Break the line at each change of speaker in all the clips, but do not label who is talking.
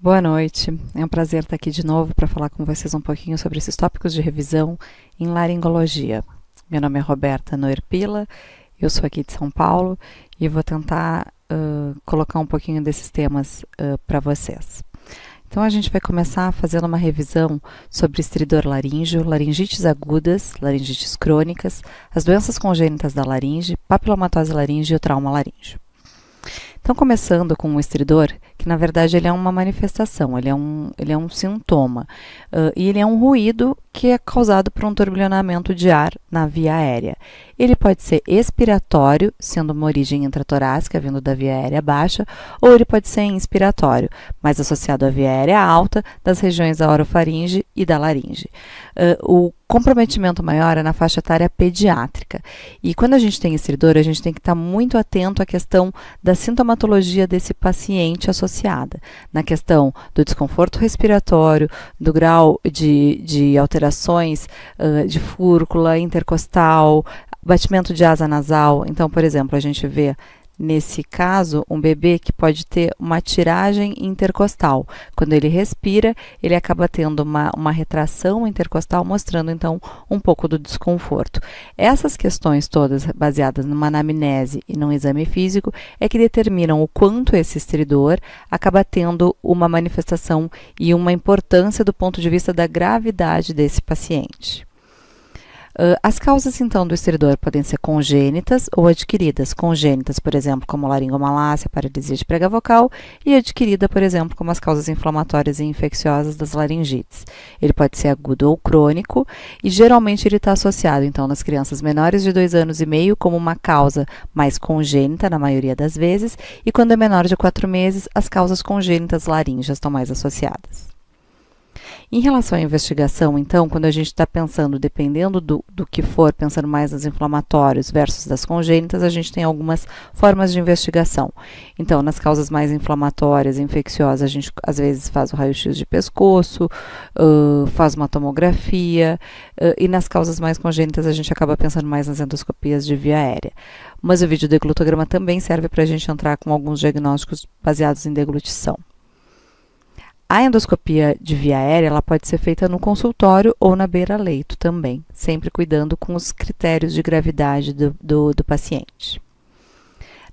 Boa noite, é um prazer estar aqui de novo para falar com vocês um pouquinho sobre esses tópicos de revisão em laringologia. Meu nome é Roberta Noerpila, eu sou aqui de São Paulo e vou tentar colocar um pouquinho desses temas para vocês. Então a gente vai começar fazendo uma revisão sobre estridor laríngeo, laringites agudas, laringites crônicas, as doenças congênitas da laringe, papilomatose laríngea e o trauma laríngeo. Então, começando com o estridor, que na verdade ele é uma manifestação, ele é um sintoma, e ele é um ruído que é causado por um turbilhonamento de ar na via aérea. Ele pode ser expiratório, sendo uma origem intratorácica, vindo da via aérea baixa, ou ele pode ser inspiratório, mais associado à via aérea alta, das regiões da orofaringe e da laringe. O comprometimento maior é na faixa etária pediátrica. E quando a gente tem estridor, a gente tem que estar muito atento à questão da sintomatologia desse paciente associada, na questão do desconforto respiratório, do grau de alterações de fúrcula, intercostal, batimento de asa nasal. Então, por exemplo, a gente vê nesse caso um bebê que pode ter uma tiragem intercostal. Quando ele respira, ele acaba tendo uma retração intercostal, mostrando então um pouco do desconforto. Essas questões todas, baseadas numa anamnese e num exame físico, é que determinam o quanto esse estridor acaba tendo uma manifestação e uma importância do ponto de vista da gravidade desse paciente. As causas, então, do estridor podem ser congênitas ou adquiridas. Congênitas, por exemplo, como laringomalácia, paralisia de prega vocal, e adquirida, por exemplo, como as causas inflamatórias e infecciosas das laringites. Ele pode ser agudo ou crônico, e geralmente ele está associado, então, nas crianças menores de 2 anos e meio, como uma causa mais congênita, na maioria das vezes, e quando é menor de 4 meses, as causas congênitas laríngeas estão mais associadas. Em relação à investigação, então, quando a gente está pensando, dependendo do que for, pensando mais nos inflamatórios versus das congênitas, a gente tem algumas formas de investigação. Então, nas causas mais inflamatórias, infecciosas, a gente às vezes faz o raio-x de pescoço, faz uma tomografia, e nas causas mais congênitas a gente acaba pensando mais nas endoscopias de via aérea. Mas o videodeglutograma também serve para a gente entrar com alguns diagnósticos baseados em deglutição. A endoscopia de via aérea ela pode ser feita no consultório ou na beira-leito também, sempre cuidando com os critérios de gravidade do paciente.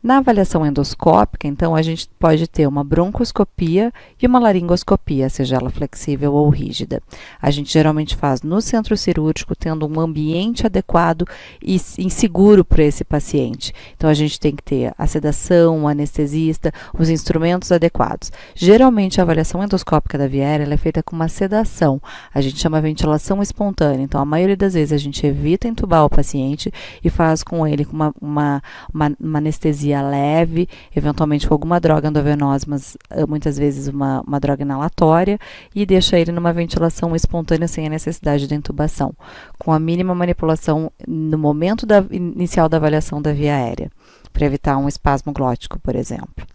Na avaliação endoscópica, então, a gente pode ter uma broncoscopia e uma laringoscopia, seja ela flexível ou rígida. A gente geralmente faz no centro cirúrgico, tendo um ambiente adequado e seguro para esse paciente. Então, a gente tem que ter a sedação, o anestesista, os instrumentos adequados. Geralmente, a avaliação endoscópica da via aérea ela é feita com uma sedação. A gente chama ventilação espontânea. Então, a maioria das vezes, a gente evita entubar o paciente e faz com ele uma anestesia leve, eventualmente com alguma droga endovenosa, mas muitas vezes uma droga inalatória, e deixa ele numa ventilação espontânea sem a necessidade de intubação, com a mínima manipulação no momento inicial da avaliação da via aérea, para evitar um espasmo glótico, por exemplo.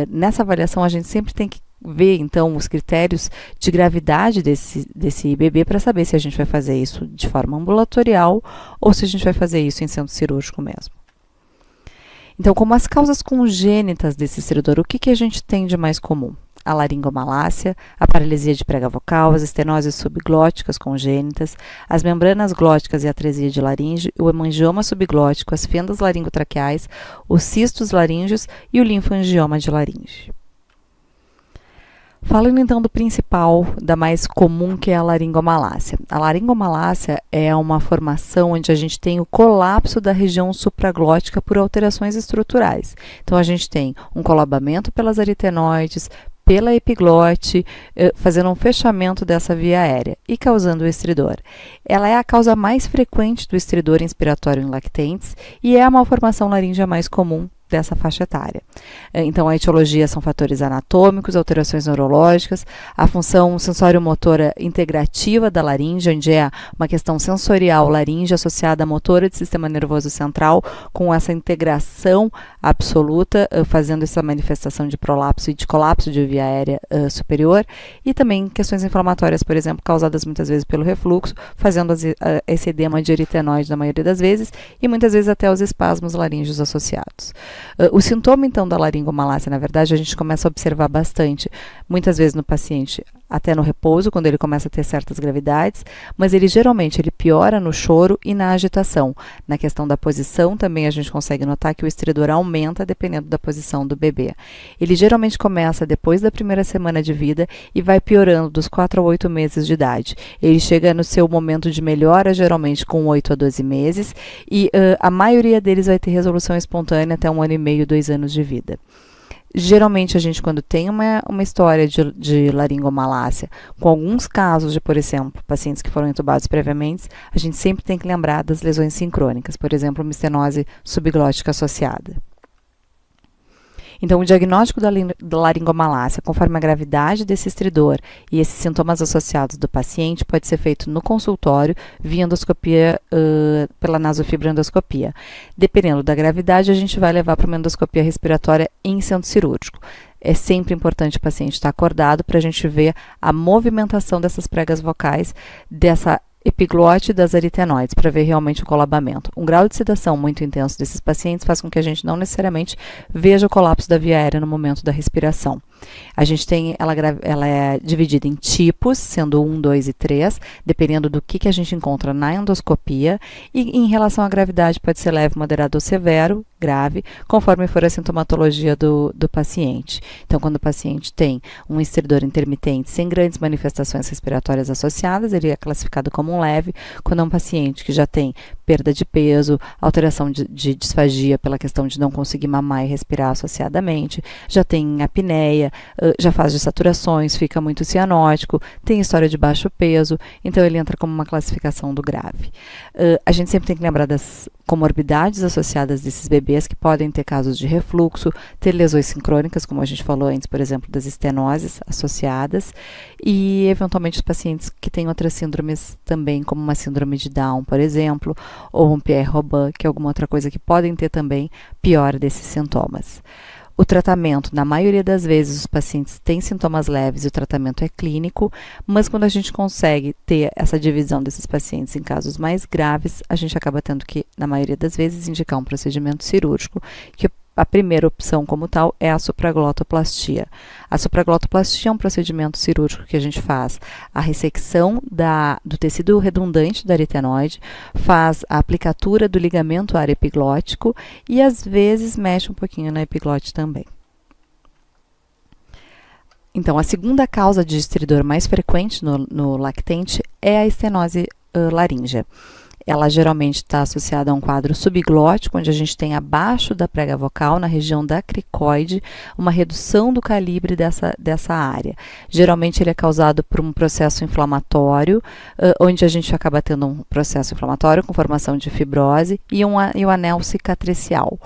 Nessa avaliação, a gente sempre tem que ver, então, os critérios de gravidade desse bebê para saber se a gente vai fazer isso de forma ambulatorial ou se a gente vai fazer isso em centro cirúrgico mesmo. Então, como as causas congênitas desse estridor, o que a gente tem de mais comum? A laringomalácia, a paralisia de prega vocal, as estenoses subglóticas congênitas, as membranas glóticas e a atresia de laringe, o hemangioma subglótico, as fendas laringotraqueais, os cistos laríngeos e o linfangioma de laringe. Falando então do principal, da mais comum, que é a laringomalácia. A laringomalácia é uma formação onde a gente tem o colapso da região supraglótica por alterações estruturais. Então, a gente tem um colabamento pelas aritenoides, pela epiglote, fazendo um fechamento dessa via aérea e causando o estridor. Ela é a causa mais frequente do estridor inspiratório em lactentes e é a malformação laríngea mais comum dessa faixa etária. Então, a etiologia são fatores anatômicos, alterações neurológicas, a função sensório-motora integrativa da laringe, onde é uma questão sensorial laringe associada à motora do sistema nervoso central, com essa integração absoluta, fazendo essa manifestação de prolapso e de colapso de via aérea superior, e também questões inflamatórias, por exemplo, causadas muitas vezes pelo refluxo, fazendo esse edema de aritenoide na maioria das vezes, e muitas vezes até os espasmos laríngeos associados. O sintoma, então, da laringomalácia, na verdade, a gente começa a observar bastante, muitas vezes no paciente, até no repouso, quando ele começa a ter certas gravidades, mas ele geralmente piora no choro e na agitação. Na questão da posição, também a gente consegue notar que o estridor aumenta dependendo da posição do bebê. Ele geralmente começa depois da primeira semana de vida e vai piorando dos 4 a 8 meses de idade. Ele chega no seu momento de melhora, geralmente com 8 a 12 meses, e a maioria deles vai ter resolução espontânea até 1 ano e meio, 2 anos de vida. Geralmente, a gente, quando tem uma história de laringomalácia, com alguns casos de, por exemplo, pacientes que foram entubados previamente, a gente sempre tem que lembrar das lesões sincrônicas, por exemplo, uma estenose subglótica associada. Então, o diagnóstico da laringomalácia, conforme a gravidade desse estridor e esses sintomas associados do paciente, pode ser feito no consultório, via endoscopia, pela nasofibroendoscopia. Dependendo da gravidade, a gente vai levar para uma endoscopia respiratória em centro cirúrgico. É sempre importante o paciente estar acordado para a gente ver a movimentação dessas pregas vocais, dessa epiglote das aritenoides, para ver realmente o colabamento. Um grau de sedação muito intenso desses pacientes faz com que a gente não necessariamente veja o colapso da via aérea no momento da respiração. A gente tem, ela é dividida em tipos, sendo 1, 2 e 3, dependendo do que a gente encontra na endoscopia, e em relação à gravidade pode ser leve, moderado ou severo, grave, conforme for a sintomatologia do paciente. Então, quando o paciente tem um estridor intermitente sem grandes manifestações respiratórias associadas, ele é classificado como um leve. Quando é um paciente que já tem perda de peso, alteração de disfagia pela questão de não conseguir mamar e respirar associadamente, já tem apneia, já faz dessaturações, fica muito cianótico, tem história de baixo peso, então ele entra como uma classificação do grave. A gente sempre tem que lembrar das comorbidades associadas desses bebês, que podem ter casos de refluxo, ter lesões sincrônicas, como a gente falou antes, por exemplo, das estenoses associadas, e eventualmente os pacientes que têm outras síndromes também, como uma síndrome de Down, por exemplo, ou um Pierre-Robin, que é alguma outra coisa que podem ter também pior desses sintomas. O tratamento, na maioria das vezes, os pacientes têm sintomas leves e o tratamento é clínico, mas quando a gente consegue ter essa divisão desses pacientes em casos mais graves, a gente acaba tendo que, na maioria das vezes, indicar um procedimento cirúrgico, que a primeira opção como tal é a supraglotoplastia. A supraglotoplastia é um procedimento cirúrgico que a gente faz a ressecção do tecido redundante da aritenoide, faz a aplicatura do ligamento arepiglótico e às vezes mexe um pouquinho na epiglote também. Então, a segunda causa de estridor mais frequente no lactente é a estenose laríngea. Ela geralmente está associada a um quadro subglótico, onde a gente tem abaixo da prega vocal, na região da cricoide, uma redução do calibre dessa área. Geralmente ele é causado por um processo inflamatório, onde a gente acaba tendo um processo inflamatório com formação de fibrose e o anel cicatricial.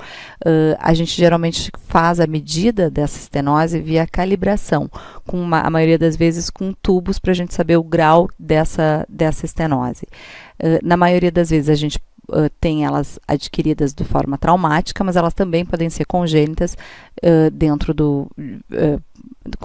A gente geralmente faz a medida dessa estenose via calibração, a maioria das vezes com tubos para a gente saber o grau dessa estenose. Na maioria das vezes a gente tem elas adquiridas de forma traumática, mas elas também podem ser congênitas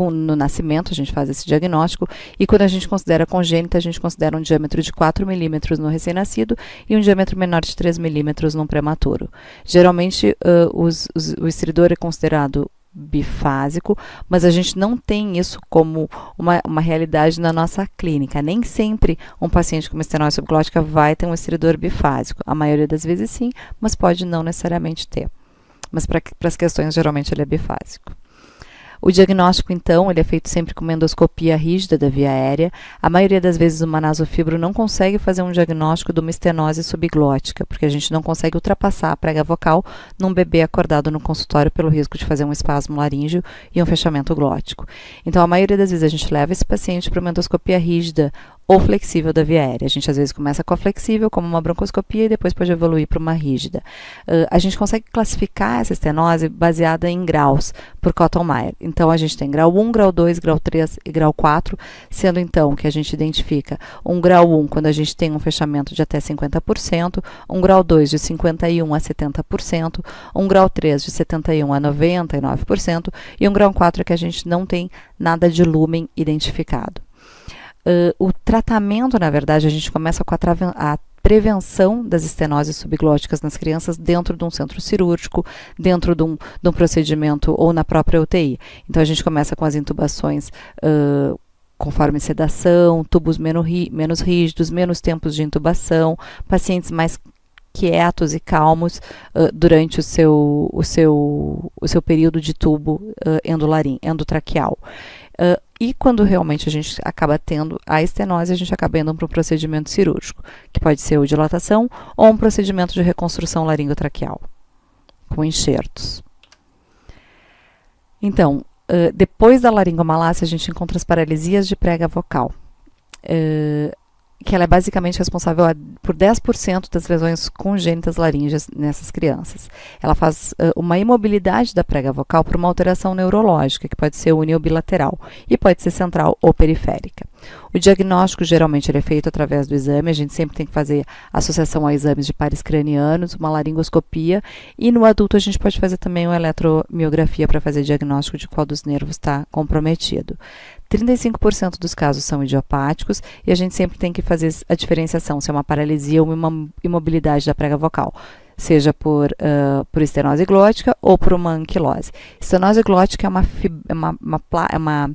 no nascimento, a gente faz esse diagnóstico, e quando a gente considera congênita, a gente considera um diâmetro de 4 milímetros no recém-nascido e um diâmetro menor de 3 milímetros no prematuro. Geralmente, o estridor é considerado bifásico, mas a gente não tem isso como uma realidade na nossa clínica. Nem sempre um paciente com uma estenose subglótica vai ter um estridor bifásico. A maioria das vezes sim, mas pode não necessariamente ter. Mas para as questões, geralmente ele é bifásico. O diagnóstico, então, ele é feito sempre com uma endoscopia rígida da via aérea. A maioria das vezes, uma nasofibro não consegue fazer um diagnóstico de uma estenose subglótica, porque a gente não consegue ultrapassar a prega vocal num bebê acordado no consultório pelo risco de fazer um espasmo laríngeo e um fechamento glótico. Então, a maioria das vezes, a gente leva esse paciente para uma endoscopia rígida ou flexível da via aérea. A gente, às vezes, começa com a flexível, como uma broncoscopia, e depois pode evoluir para uma rígida. A gente consegue classificar essa estenose baseada em graus, por Cotton-Mayer. Então, a gente tem grau 1, grau 2, grau 3 e grau 4, sendo, então, que a gente identifica um grau 1 quando a gente tem um fechamento de até 50%, um grau 2 de 51% a 70%, um grau 3 de 71% a 99%, e um grau 4 que a gente não tem nada de lumen identificado. O tratamento, na verdade, a gente começa com a prevenção das estenoses subglóticas nas crianças dentro de um centro cirúrgico, dentro de um procedimento ou na própria UTI. Então, a gente começa com as intubações conforme sedação, tubos menos rígidos, menos tempos de intubação, pacientes mais quietos e calmos durante o seu período de tubo endotraqueal. E quando realmente a gente acaba tendo a estenose, a gente acaba indo para um procedimento cirúrgico, que pode ser o dilatação ou um procedimento de reconstrução laringotraqueal, com enxertos. Então, depois da laringomalácia, a gente encontra as paralisias de prega vocal, que ela é basicamente responsável por 10% das lesões congênitas laríngeas nessas crianças. Ela faz uma imobilidade da prega vocal por uma alteração neurológica, que pode ser uni ou bilateral, e pode ser central ou periférica. O diagnóstico, geralmente, ele é feito através do exame, a gente sempre tem que fazer associação a exames de pares cranianos, uma laringoscopia, e no adulto a gente pode fazer também uma eletromiografia para fazer diagnóstico de qual dos nervos está comprometido. 35% dos casos são idiopáticos e a gente sempre tem que fazer a diferenciação se é uma paralisia ou uma imobilidade da prega vocal, seja por estenose glótica ou por uma anquilose. Estenose glótica é uma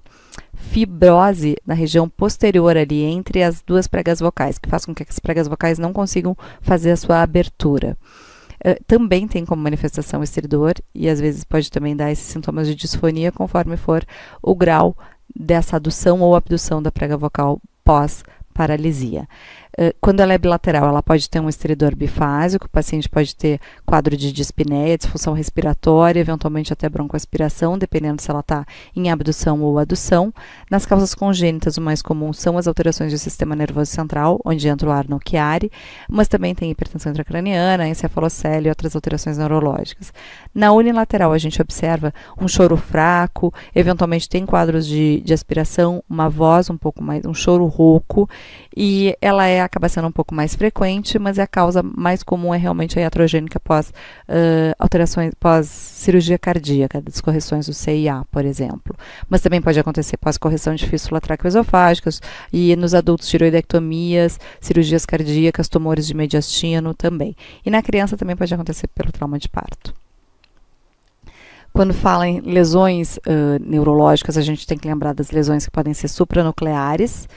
fibrose na região posterior ali entre as duas pregas vocais, que faz com que as pregas vocais não consigam fazer a sua abertura. Também tem como manifestação estridor e às vezes pode também dar esses sintomas de disfonia conforme for o grau dessa adução ou abdução da prega vocal pós-paralisia. Quando ela é bilateral, ela pode ter um estridor bifásico, o paciente pode ter quadro de dispneia, disfunção respiratória, eventualmente até broncoaspiração, dependendo se ela está em abdução ou adução. Nas causas congênitas, o mais comum são as alterações do sistema nervoso central, onde entra o Arno Chiari, mas também tem hipertensão intracraniana, encefalocele e outras alterações neurológicas. Na unilateral, a gente observa um choro fraco, eventualmente tem quadros de aspiração, uma voz um pouco mais, um choro rouco, e ela acaba sendo um pouco mais frequente, mas a causa mais comum é realmente a iatrogênica alterações pós-cirurgia cardíaca, das correções do CIA, por exemplo. Mas também pode acontecer pós-correção de fístula traqueoesofágicas e nos adultos tiroidectomias, cirurgias cardíacas, tumores de mediastino também. E na criança também pode acontecer pelo trauma de parto. Quando fala em lesões neurológicas, a gente tem que lembrar das lesões que podem ser supranucleares,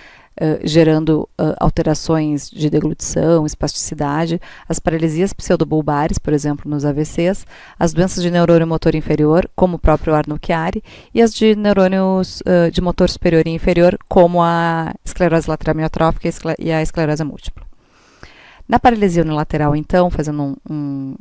gerando alterações de deglutição, espasticidade, as paralisias pseudobulbares, por exemplo, nos AVCs, as doenças de neurônio motor inferior, como o próprio Arno Chiari, e as de neurônios de motor superior e inferior, como a esclerose lateral amiotrófica e a esclerose múltipla. Na paralisia unilateral, então, fazendo um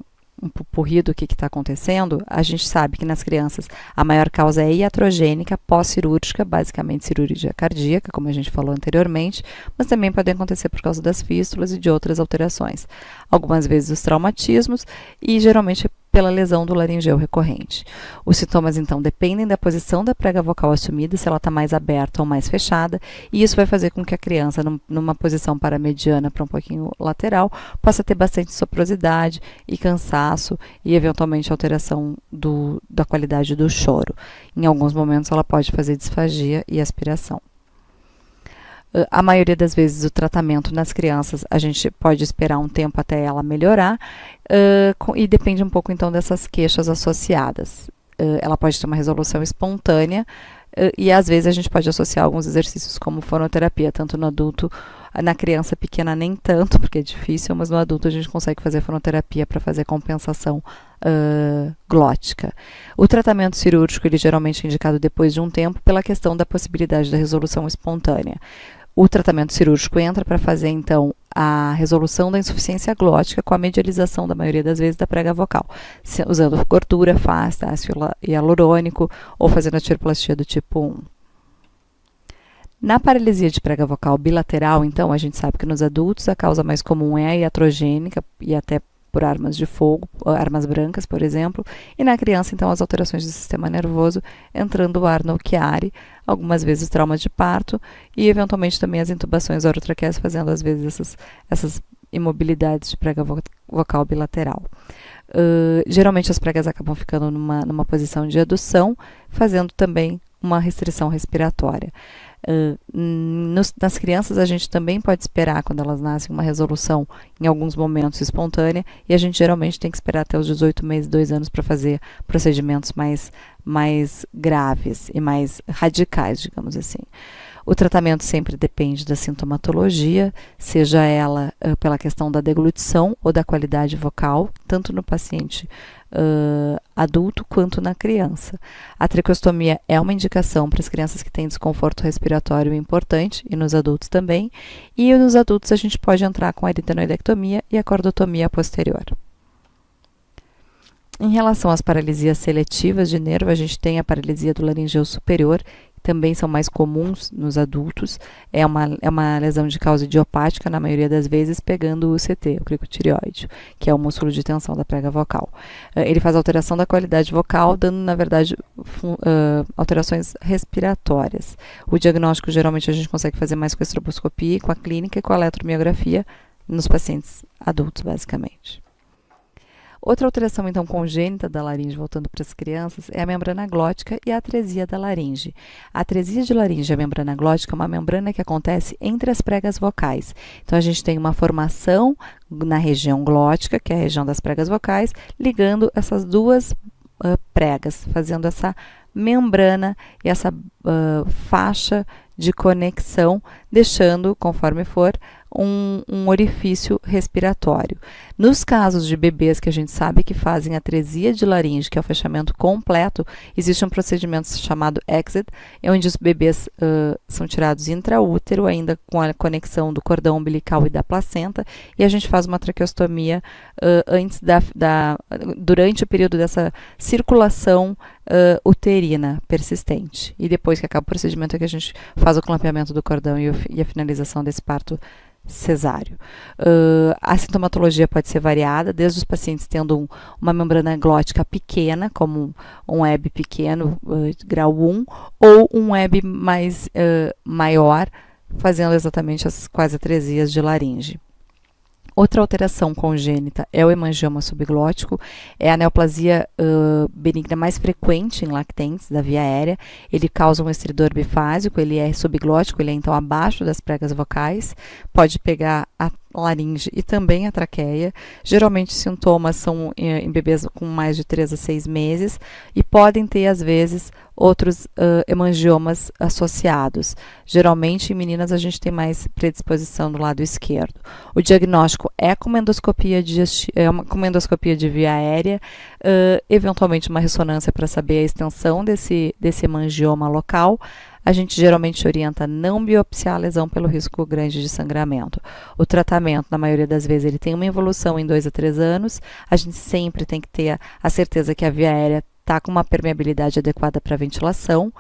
pupurri do que está acontecendo, a gente sabe que nas crianças a maior causa é iatrogênica, pós-cirúrgica, basicamente cirurgia cardíaca, como a gente falou anteriormente, mas também podem acontecer por causa das fístulas e de outras alterações. Algumas vezes os traumatismos e geralmente pela lesão do laringeu recorrente. Os sintomas, então, dependem da posição da prega vocal assumida, se ela está mais aberta ou mais fechada, e isso vai fazer com que a criança, numa posição paramediana para um pouquinho lateral, possa ter bastante soprosidade e cansaço e, eventualmente, alteração da qualidade do choro. Em alguns momentos, ela pode fazer disfagia e aspiração. A maioria das vezes o tratamento nas crianças a gente pode esperar um tempo até ela melhorar e depende um pouco então dessas queixas associadas. Ela pode ter uma resolução espontânea e às vezes a gente pode associar alguns exercícios como fonoterapia, tanto no adulto, na criança pequena nem tanto, porque é difícil, mas no adulto a gente consegue fazer fonoterapia para fazer compensação glótica. O tratamento cirúrgico ele geralmente é indicado depois de um tempo pela questão da possibilidade da resolução espontânea. O tratamento cirúrgico entra para fazer, então, a resolução da insuficiência glótica com a medialização, da maioria das vezes, da prega vocal, usando gordura, fasta, ácido hialurônico ou fazendo a tiroplastia do tipo 1. Na paralisia de prega vocal bilateral, então, a gente sabe que nos adultos a causa mais comum é a iatrogênica e até por armas de fogo, armas brancas, por exemplo, e na criança, então, as alterações do sistema nervoso, entrando o Arno Chiari, algumas vezes traumas de parto e, eventualmente, também as intubações orotraqueais, fazendo, às vezes, essas imobilidades de prega vocal bilateral. Geralmente, as pregas acabam ficando numa posição de adução, fazendo também uma restrição respiratória. Nas crianças, a gente também pode esperar, quando elas nascem, uma resolução em alguns momentos espontânea, e a gente geralmente tem que esperar até os 18 meses, 2 anos, para fazer procedimentos mais graves e mais radicais, digamos assim. O tratamento sempre depende da sintomatologia, seja ela pela questão da deglutição ou da qualidade vocal, tanto no paciente adulto quanto na criança. A traqueostomia é uma indicação para as crianças que têm desconforto respiratório importante, e nos adultos também, e nos adultos a gente pode entrar com a aritenoidectomia e a cordotomia posterior. Em relação às paralisias seletivas de nervo, a gente tem a paralisia do laringeu superior, também são mais comuns nos adultos. É uma lesão de causa idiopática, na maioria das vezes, pegando o CT, o cricotireoide, que é o músculo de tensão da prega vocal. Ele faz alteração da qualidade vocal, dando, na verdade, alterações respiratórias. O diagnóstico, geralmente, a gente consegue fazer mais com a estroboscopia, com a clínica e com a eletromiografia nos pacientes adultos, basicamente. Outra alteração, então, congênita da laringe, voltando para as crianças, é a membrana glótica e a atresia da laringe. A atresia de laringe e a membrana glótica é uma membrana que acontece entre as pregas vocais. Então, a gente tem uma formação na região glótica, que é a região das pregas vocais, ligando essas duas pregas, fazendo essa membrana e essa faixa de conexão, deixando, conforme for, um orifício respiratório. Nos casos de bebês que a gente sabe que fazem atresia de laringe, que é o fechamento completo, existe um procedimento chamado exit, onde os bebês são tirados intraútero, ainda com a conexão do cordão umbilical e da placenta, e a gente faz uma traqueostomia durante o período dessa circulação uterina persistente. E depois que acaba o procedimento é que a gente faz o clampeamento do cordão e a finalização desse parto cesáreo. A sintomatologia pode ser variada, desde os pacientes tendo uma membrana glótica pequena, como um Web pequeno, grau 1, ou um Web mais maior, fazendo exatamente as quase atresias de laringe. Outra alteração congênita é o hemangioma subglótico, é a neoplasia benigna mais frequente em lactentes da via aérea. Ele causa um estridor bifásico, ele é subglótico, ele é então abaixo das pregas vocais, pode pegar a laringe e também a traqueia. Geralmente os sintomas são em bebês com mais de 3 a 6 meses e podem ter, às vezes, outros hemangiomas associados. Geralmente, em meninas, a gente tem mais predisposição do lado esquerdo. O diagnóstico é com uma endoscopia de via aérea, eventualmente uma ressonância para saber a extensão desse hemangioma local. A gente geralmente orienta a não biopsiar a lesão pelo risco grande de sangramento. O tratamento, na maioria das vezes, ele tem uma evolução em 2 a 3 anos. A gente sempre tem que ter a certeza que a via aérea está com uma permeabilidade adequada para ventilação.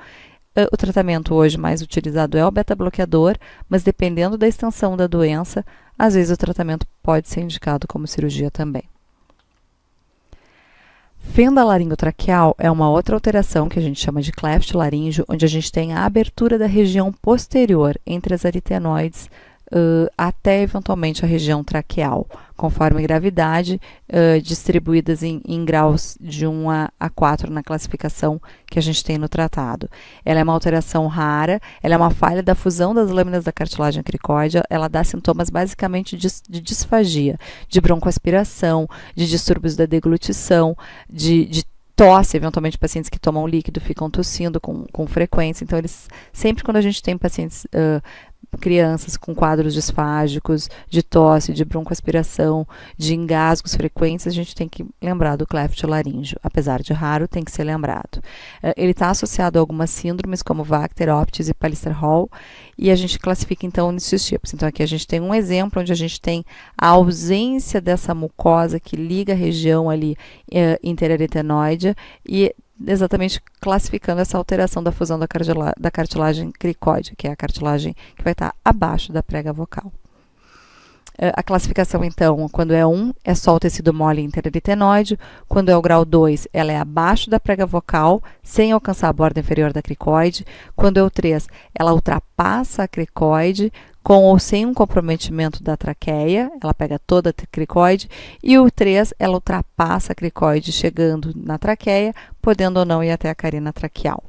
O tratamento hoje mais utilizado é o beta-bloqueador, mas dependendo da extensão da doença, às vezes o tratamento pode ser indicado como cirurgia também. Fenda laringotraqueal é uma outra alteração que a gente chama de cleft laríngeo, onde a gente tem a abertura da região posterior entre as aritenoides até eventualmente a região traqueal, conforme gravidade, distribuídas em graus de 1 a 4 na classificação que a gente tem no tratado. Ela é uma alteração rara, ela é uma falha da fusão das lâminas da cartilagem cricóide, ela dá sintomas basicamente de disfagia, de broncoaspiração, de distúrbios da deglutição, de tosse, eventualmente pacientes que tomam líquido ficam tossindo com frequência. Então, sempre quando a gente tem pacientes crianças com quadros disfágicos, de tosse, de broncoaspiração, de engasgos frequentes, a gente tem que lembrar do cleft laríngeo. Apesar de raro, tem que ser lembrado. Ele está associado a algumas síndromes, como Vacter, Optis e Pallister-Hall, e a gente classifica, então, nesses tipos. Então, aqui a gente tem um exemplo onde a gente tem a ausência dessa mucosa que liga a região ali interaritenoide e exatamente classificando essa alteração da fusão da cartilagem cricóide, que é a cartilagem que vai estar abaixo da prega vocal. A classificação, então, quando é 1, é só o tecido mole interaritenoide. Quando é o grau 2, ela é abaixo da prega vocal, sem alcançar a borda inferior da cricoide. Quando é o 3, ela ultrapassa a cricoide, com ou sem um comprometimento da traqueia, ela pega toda a cricoide, e o 3, ela ultrapassa a cricoide chegando na traqueia, podendo ou não ir até a carina traqueal.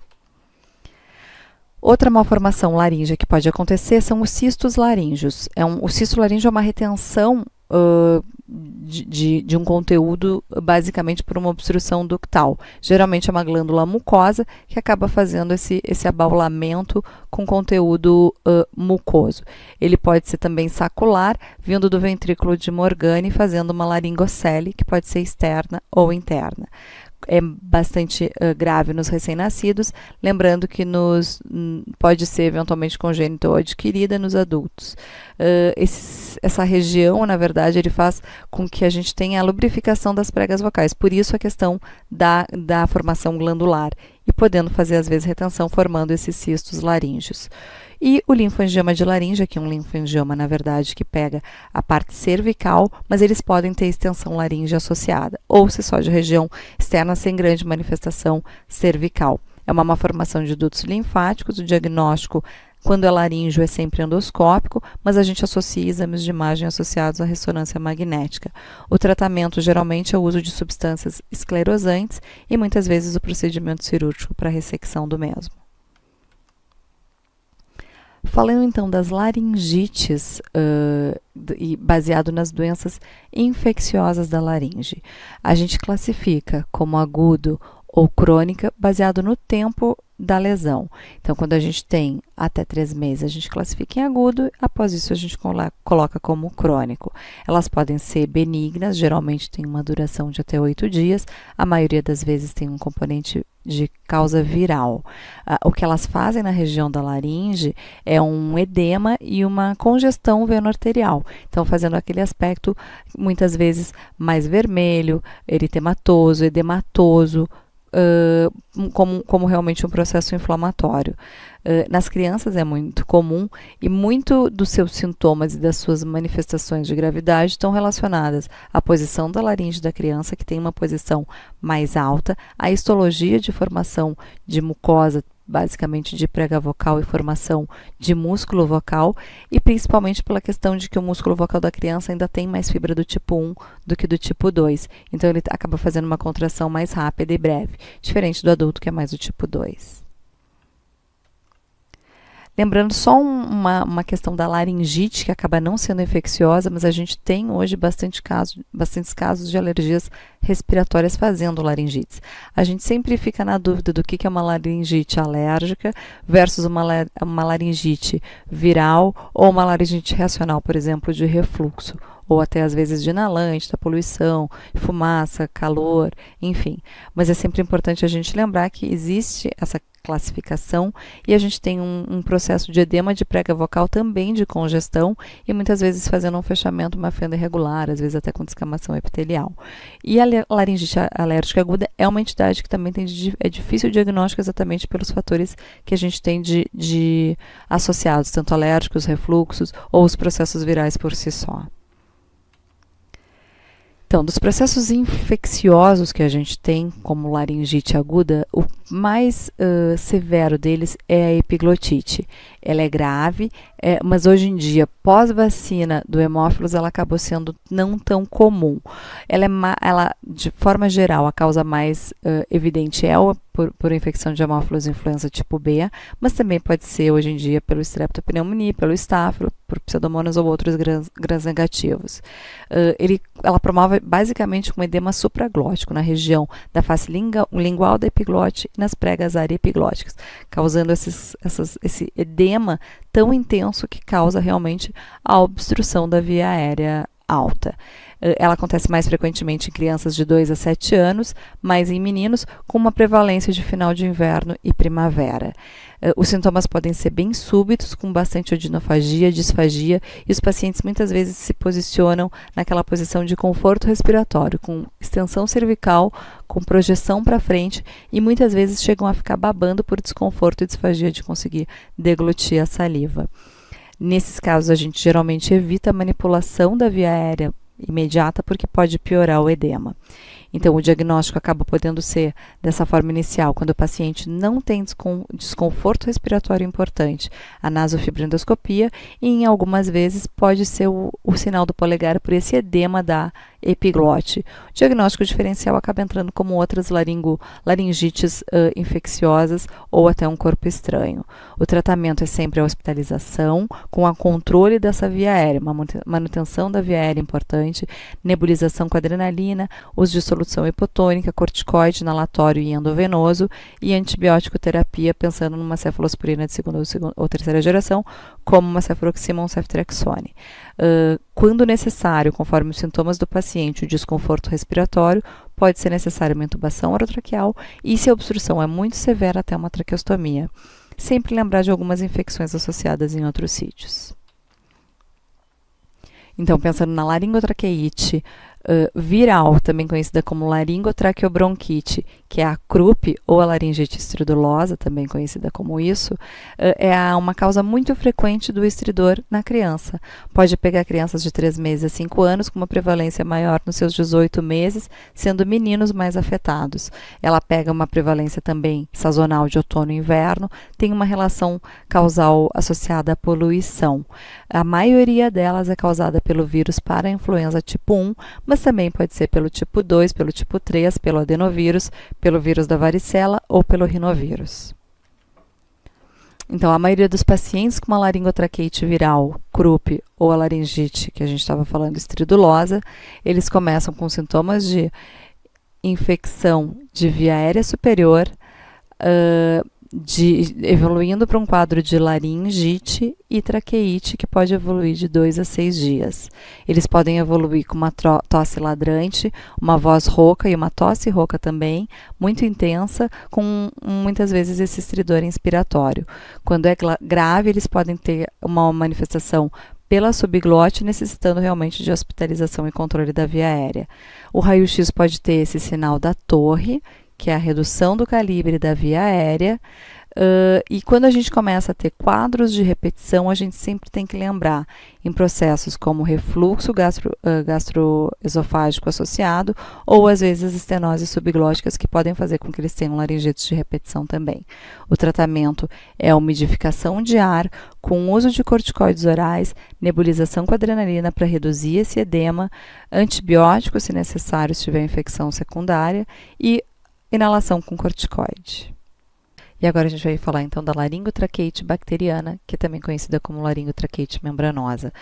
Outra malformação laríngea que pode acontecer são os cistos laríngeos. O cisto laríngeo é uma retenção de um conteúdo basicamente por uma obstrução ductal. Geralmente é uma glândula mucosa que acaba fazendo esse abaulamento com conteúdo mucoso. Ele pode ser também sacular, vindo do ventrículo de Morgani, fazendo uma laringocele, que pode ser externa ou interna. É bastante grave nos recém-nascidos, lembrando que pode ser eventualmente congênita ou adquirida nos adultos. Essa região, na verdade, ele faz com que a gente tenha a lubrificação das pregas vocais, por isso a questão da formação glandular, e podendo fazer, às vezes, retenção, formando esses cistos laríngeos. E o linfangioma de laringe, que é um linfangioma, na verdade, que pega a parte cervical, mas eles podem ter extensão laringe associada, ou se só de região externa sem grande manifestação cervical. É uma malformação de dutos linfáticos, o diagnóstico, quando é laríngeo, é sempre endoscópico, mas a gente associa exames de imagem associados à ressonância magnética. O tratamento, geralmente, é o uso de substâncias esclerosantes e, muitas vezes, o procedimento cirúrgico para ressecção do mesmo. Falando então das laringites, baseado nas doenças infecciosas da laringe, a gente classifica como agudo ou crônica baseado no tempo da lesão. Então, quando a gente tem até 3 meses, a gente classifica em agudo, após isso a gente coloca como crônico. Elas podem ser benignas, geralmente tem uma duração de até 8 dias, a maioria das vezes tem um componente de causa viral. O que elas fazem na região da laringe é um edema e uma congestão veno-arterial. Então, fazendo aquele aspecto, muitas vezes, mais vermelho, eritematoso, edematoso, como realmente um processo inflamatório. Nas crianças é muito comum e muito dos seus sintomas e das suas manifestações de gravidade estão relacionadas à posição da laringe da criança, que tem uma posição mais alta, à histologia de formação de mucosa, basicamente de prega vocal e formação de músculo vocal, e principalmente pela questão de que o músculo vocal da criança ainda tem mais fibra do tipo 1 do que do tipo 2. Então, ele acaba fazendo uma contração mais rápida e breve, diferente do adulto, que é mais do tipo 2. Lembrando só uma questão da laringite, que acaba não sendo infecciosa, mas a gente tem hoje bastantes casos de alergias respiratórias fazendo laringites. A gente sempre fica na dúvida do que é uma laringite alérgica versus uma laringite viral ou uma laringite reacional, por exemplo, de refluxo, ou até às vezes de inalante, da poluição, fumaça, calor, enfim. Mas é sempre importante a gente lembrar que existe essa classificação e a gente tem um processo de edema de prega vocal também de congestão e muitas vezes fazendo um fechamento, uma fenda irregular, às vezes até com descamação epitelial. E a laringite alérgica aguda é uma entidade que também é difícil o diagnóstico exatamente pelos fatores que a gente tem de associados, tanto alérgicos, refluxos ou os processos virais por si só. Então, dos processos infecciosos que a gente tem, como laringite aguda, o mais severo deles é a epiglotite. Ela é grave, mas hoje em dia, pós-vacina do hemófilos, ela acabou sendo não tão comum. Ela, de forma geral, a causa mais evidente é por infecção de hemófilos influenza tipo B, mas também pode ser, hoje em dia, pelo streptopneumonia, pelo estáfilo, por pseudomonas ou outros gram negativos. Ela promove basicamente um edema supraglótico na região da face lingual da epiglote e nas pregas ariepiglóticas, causando esse edema tão intenso que causa realmente a obstrução da via aérea alta. Ela acontece mais frequentemente em crianças de 2 a 7 anos, mas em meninos com uma prevalência de final de inverno e primavera. Os sintomas podem ser bem súbitos, com bastante odinofagia, disfagia, e os pacientes muitas vezes se posicionam naquela posição de conforto respiratório, com extensão cervical, com projeção para frente, e muitas vezes chegam a ficar babando por desconforto e disfagia de conseguir deglutir a saliva. Nesses casos, a gente geralmente evita a manipulação da via aérea imediata porque pode piorar o edema. Então, o diagnóstico acaba podendo ser dessa forma inicial, quando o paciente não tem desconforto respiratório importante, a nasofibrendoscopia, e em algumas vezes pode ser o sinal do polegar por esse edema da epiglote. O diagnóstico diferencial acaba entrando como outras laringites infecciosas ou até um corpo estranho. O tratamento é sempre a hospitalização, com a controle dessa via aérea, uma manutenção da via aérea importante, nebulização com adrenalina, uso de solução hipotônica, corticoide, inalatório e endovenoso, e antibiótico terapia, pensando numa cefalosporina de segunda ou terceira geração, como uma cefuroxima ou um ceftriaxone. Quando necessário, conforme os sintomas do paciente, o desconforto respiratório, pode ser necessária uma intubação orotraqueal e, se a obstrução é muito severa, até uma traqueostomia. Sempre lembrar de algumas infecções associadas em outros sítios. Então, pensando na laringotraqueite viral, também conhecida como laringotraqueobronquite, que é a CRUP, ou a laringite estridulosa, também conhecida como isso, é uma causa muito frequente do estridor na criança. Pode pegar crianças de 3 meses a 5 anos, com uma prevalência maior nos seus 18 meses, sendo meninos mais afetados. Ela pega uma prevalência também sazonal de outono e inverno, tem uma relação causal associada à poluição. A maioria delas é causada pelo vírus para a influenza tipo 1, mas também pode ser pelo tipo 2, pelo tipo 3, pelo adenovírus, pelo vírus da varicela ou pelo rinovírus. Então, a maioria dos pacientes com uma laringotraqueite viral, CRUP, ou a laringite, que a gente estava falando, estridulosa, eles começam com sintomas de infecção de via aérea superior, evoluindo para um quadro de laringite e traqueite, que pode evoluir de 2 a 6 dias. Eles podem evoluir com uma tosse ladrante, uma voz rouca e uma tosse rouca também, muito intensa, com muitas vezes esse estridor inspiratório. Quando é grave, eles podem ter uma manifestação pela subglote, necessitando realmente de hospitalização e controle da via aérea. O raio-x pode ter esse sinal da torre, que é a redução do calibre da via aérea, e quando a gente começa a ter quadros de repetição, a gente sempre tem que lembrar em processos como refluxo gastroesofágico associado, ou às vezes estenoses subglóticas, que podem fazer com que eles tenham laringites de repetição também. O tratamento é a umidificação de ar, com uso de corticoides orais, nebulização com adrenalina para reduzir esse edema, antibiótico se necessário, se tiver infecção secundária, e inalação com corticoide. E agora a gente vai falar então da laringotraqueite bacteriana, que é também conhecida como laringotraqueite membranosa,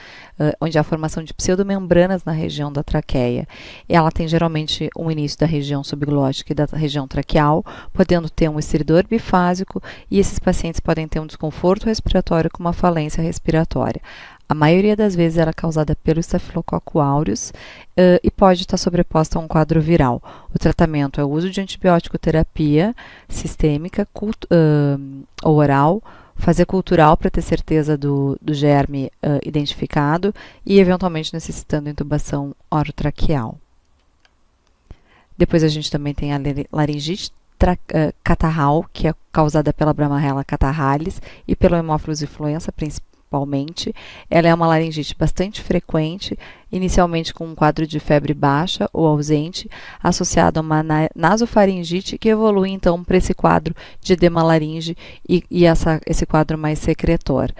onde há a formação de pseudomembranas na região da traqueia. Ela tem geralmente um início da região subglótica e da região traqueal, podendo ter um estridor bifásico, e esses pacientes podem ter um desconforto respiratório com uma falência respiratória. A maioria das vezes ela é causada pelo Staphylococcus aureus e pode estar sobreposta a um quadro viral. O tratamento é o uso de antibiótico terapia sistêmica ou oral, fazer cultural para ter certeza do germe identificado e eventualmente necessitando intubação orotraqueal. Depois a gente também tem a laringite catarral, que é causada pela Brammarella catarrhalis e pelo Haemophilus influenza principalmente. Ela é uma laringite bastante frequente, inicialmente com um quadro de febre baixa ou ausente, associado a uma nasofaringite, que evolui então para esse quadro de edema laringe e esse quadro mais secretor.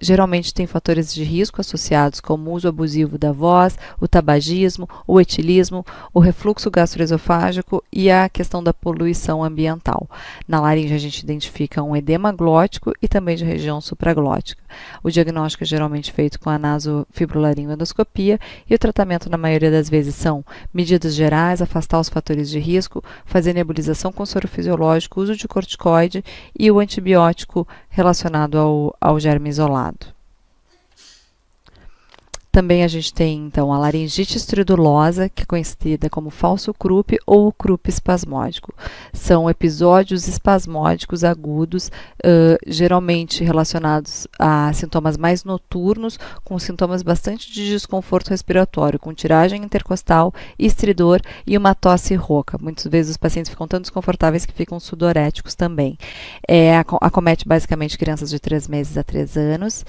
Geralmente tem fatores de risco associados, como o uso abusivo da voz, o tabagismo, o etilismo, o refluxo gastroesofágico e a questão da poluição ambiental. Na laringe a gente identifica um edema glótico e também de região supraglótica. O diagnóstico é geralmente feito com a nasofibrolaringoendoscopia e o tratamento, na maioria das vezes, são medidas gerais, afastar os fatores de risco, fazer nebulização com soro fisiológico, uso de corticoide e o antibiótico relacionado ao germe isolado. Também a gente tem, então, a laringite estridulosa, que é conhecida como falso CRUP ou CRUP espasmódico. São episódios espasmódicos agudos, geralmente relacionados a sintomas mais noturnos, com sintomas bastante de desconforto respiratório, com tiragem intercostal, estridor e uma tosse rouca. Muitas vezes os pacientes ficam tão desconfortáveis que ficam sudoréticos também. Acomete basicamente crianças de 3 meses a 3 anos,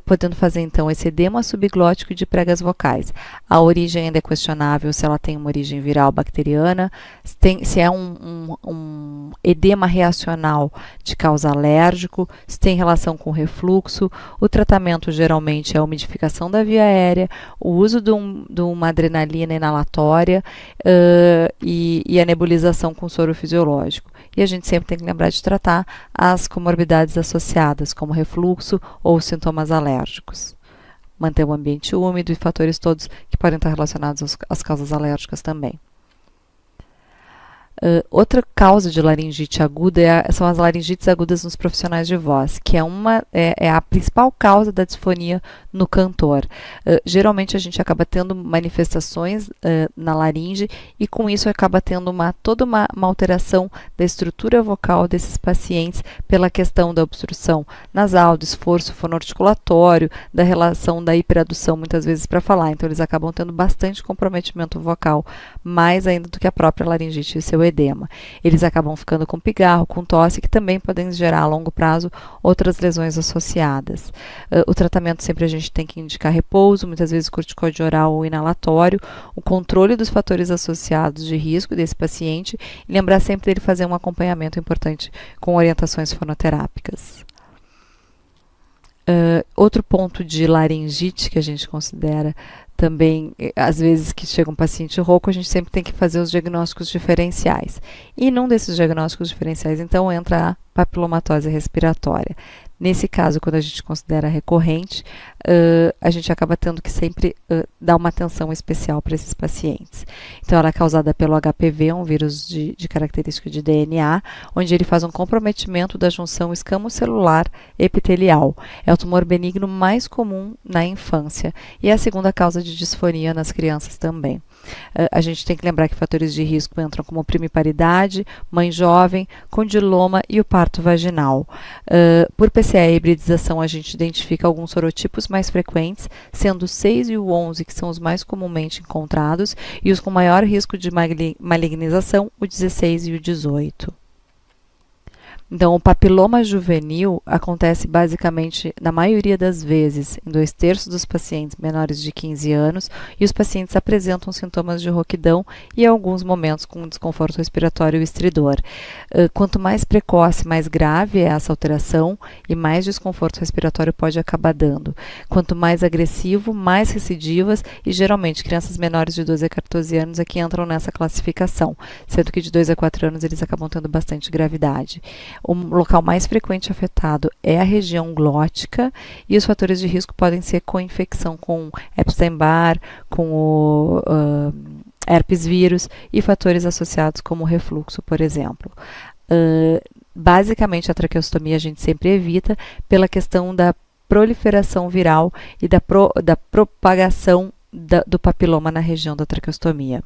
podendo fazer, então, esse edema subglótico glótico e de pregas vocais. A origem ainda é questionável, se ela tem uma origem viral bacteriana, se é um edema reacional de causa alérgico, se tem relação com refluxo. O tratamento geralmente é a umidificação da via aérea, o uso de uma adrenalina inalatória e a nebulização com soro fisiológico. E a gente sempre tem que lembrar de tratar as comorbidades associadas, como refluxo ou sintomas alérgicos. Manter o ambiente úmido e fatores todos que podem estar relacionados às causas alérgicas também. Outra causa de laringite aguda são as laringites agudas nos profissionais de voz, que é a principal causa da disfonia no cantor. Geralmente a gente acaba tendo manifestações na laringe e com isso acaba tendo toda uma alteração da estrutura vocal desses pacientes pela questão da obstrução nasal, do esforço fonoarticulatório, da relação da hiperadução muitas vezes para falar. Então eles acabam tendo bastante comprometimento vocal, mais ainda do que a própria laringite e seu edema. Eles acabam ficando com pigarro, com tosse, que também podem gerar a longo prazo outras lesões associadas. O tratamento sempre a gente tem que indicar repouso, muitas vezes corticoide oral ou inalatório, o controle dos fatores associados de risco desse paciente e lembrar sempre dele fazer um acompanhamento importante com orientações fonoterápicas. Outro ponto de laringite que a gente considera também, às vezes que chega um paciente rouco, a gente sempre tem que fazer os diagnósticos diferenciais. E num desses diagnósticos diferenciais, então, entra a papilomatose respiratória. Nesse caso, quando a gente considera recorrente, a gente acaba tendo que sempre dar uma atenção especial para esses pacientes. Então, ela é causada pelo HPV, um vírus de característica de DNA, onde ele faz um comprometimento da junção escamocelular epitelial. É o tumor benigno mais comum na infância e é a segunda causa de disfonia nas crianças também. A gente tem que lembrar que fatores de risco entram como primiparidade, mãe jovem, condiloma e o parto vaginal. Por PCA e hibridização, a gente identifica alguns sorotipos mais frequentes, sendo o 6 e o 11, que são os mais comumente encontrados, e os com maior risco de malignização, o 16 e o 18. Então, o papiloma juvenil acontece basicamente, na maioria das vezes, em 2/3 dos pacientes menores de 15 anos, e os pacientes apresentam sintomas de rouquidão e, em alguns momentos, com desconforto respiratório e estridor. Quanto mais precoce, mais grave é essa alteração e mais desconforto respiratório pode acabar dando. Quanto mais agressivo, mais recidivas e, geralmente, crianças menores de 12 a 14 anos é que entram nessa classificação, sendo que de 2 a 4 anos eles acabam tendo bastante gravidade. O local mais frequente afetado é a região glótica e os fatores de risco podem ser co-infecção com Epstein-Barr, com o herpes vírus e fatores associados como refluxo, por exemplo. Basicamente, a traqueostomia a gente sempre evita pela questão da proliferação viral e da propagação do papiloma na região da traqueostomia.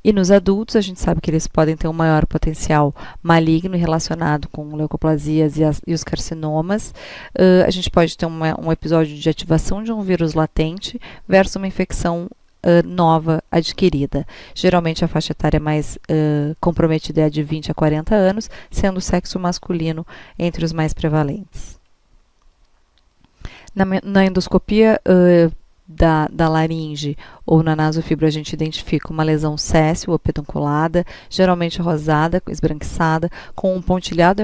E nos adultos, a gente sabe que eles podem ter um maior potencial maligno relacionado com leucoplasias e os carcinomas. A gente pode ter um episódio de ativação de um vírus latente versus uma infecção nova adquirida. Geralmente, a faixa etária mais comprometida é a de 20 a 40 anos, sendo o sexo masculino entre os mais prevalentes. Na endoscopia da laringe ou na nasofibra, a gente identifica uma lesão séssil ou pedunculada, geralmente rosada, esbranquiçada, com um pontilhado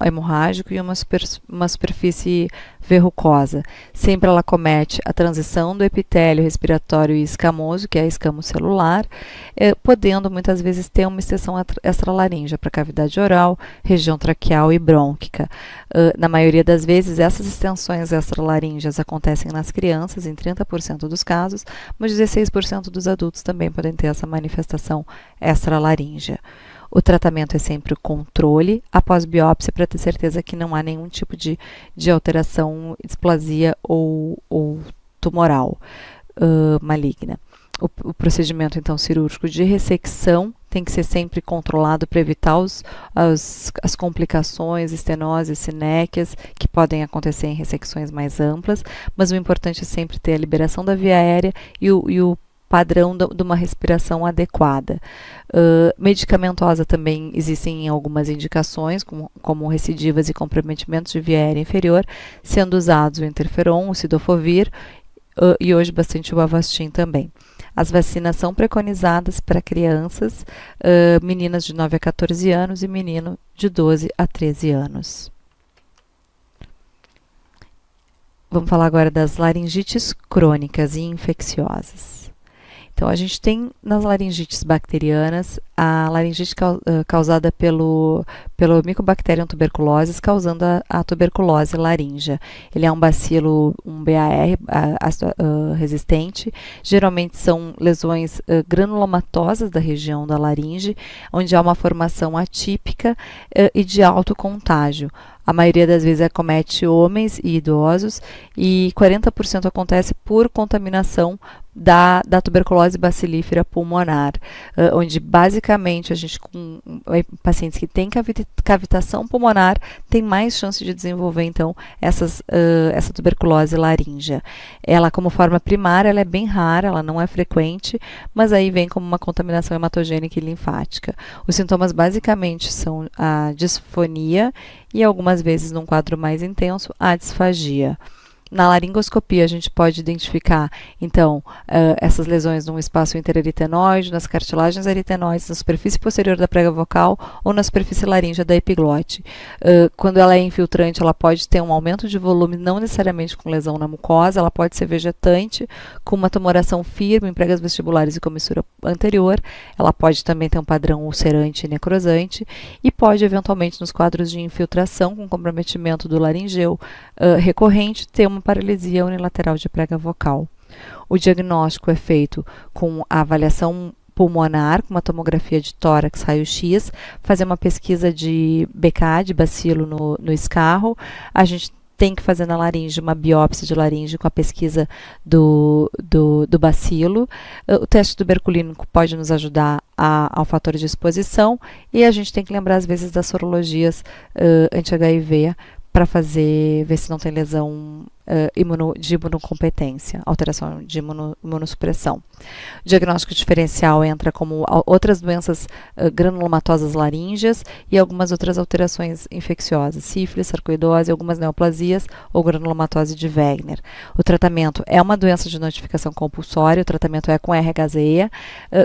hemorrágico e uma superfície verrucosa. Sempre ela comete a transição do epitélio respiratório e escamoso, que é a escamocelular, podendo muitas vezes ter uma extensão extralaríngea para cavidade oral, região traqueal e brônquica. Na maioria das vezes, essas extensões extralaríngeas acontecem nas crianças, em 30% dos casos, mas 16% dos adultos também podem ter essa manifestação extralaríngea. O tratamento é sempre o controle após biópsia para ter certeza que não há nenhum tipo de alteração, displasia ou tumoral maligna. O procedimento, então, cirúrgico de ressecção tem que ser sempre controlado para evitar as complicações, estenoses, sinéquias, que podem acontecer em ressecções mais amplas, mas o importante é sempre ter a liberação da via aérea e o padrão de uma respiração adequada. Medicamentosa também existem algumas indicações, como recidivas e comprometimentos de via aérea inferior, sendo usados o interferon, o cidofovir, e hoje bastante o Avastin também. As vacinas são preconizadas para crianças, meninas de 9 a 14 anos e menino de 12 a 13 anos. Vamos falar agora das laringites crônicas e infecciosas. Então, a gente tem nas laringites bacterianas a laringite causada pelo Mycobacterium tuberculosis, causando a tuberculose laríngea. Ele é um bacilo, um BAR resistente. Geralmente são lesões granulomatosas da região da laringe, onde há uma formação atípica e de alto contágio. A maioria das vezes acomete homens e idosos e 40% acontece por contaminação da tuberculose bacilífera pulmonar, onde basicamente a gente, com pacientes que têm cavitação pulmonar, tem mais chance de desenvolver então essa tuberculose laríngea. Ela, como forma primária, ela é bem rara, ela não é frequente, mas aí vem como uma contaminação hematogênica e linfática. Os sintomas basicamente são a disfonia e algumas vezes, num quadro mais intenso, a disfagia. Na laringoscopia, a gente pode identificar, então, essas lesões num espaço interaritenoide, nas cartilagens aritenoides, na superfície posterior da prega vocal ou na superfície laríngea da epiglote. Quando ela é infiltrante, ela pode ter um aumento de volume, não necessariamente com lesão na mucosa, ela pode ser vegetante, com uma tumoração firme em pregas vestibulares e comissura anterior, ela pode também ter um padrão ulcerante e necrosante, e pode, eventualmente, nos quadros de infiltração, com comprometimento do laringeu recorrente, ter uma paralisia unilateral de prega vocal. O diagnóstico é feito com a avaliação pulmonar, com uma tomografia de tórax, raio-x, fazer uma pesquisa de BK, de bacilo no escarro. A gente tem que fazer na laringe uma biópsia de laringe com a pesquisa do bacilo. O teste tuberculínico pode nos ajudar ao fator de exposição e a gente tem que lembrar, às vezes, das sorologias anti-HIV para ver se não tem lesão de imunocompetência, alteração de imunossupressão. O diagnóstico diferencial entra como outras doenças granulomatosas laríngeas e algumas outras alterações infecciosas, sífilis, sarcoidose, algumas neoplasias ou granulomatose de Wegener. O tratamento é uma doença de notificação compulsória, o tratamento é com RHZEA,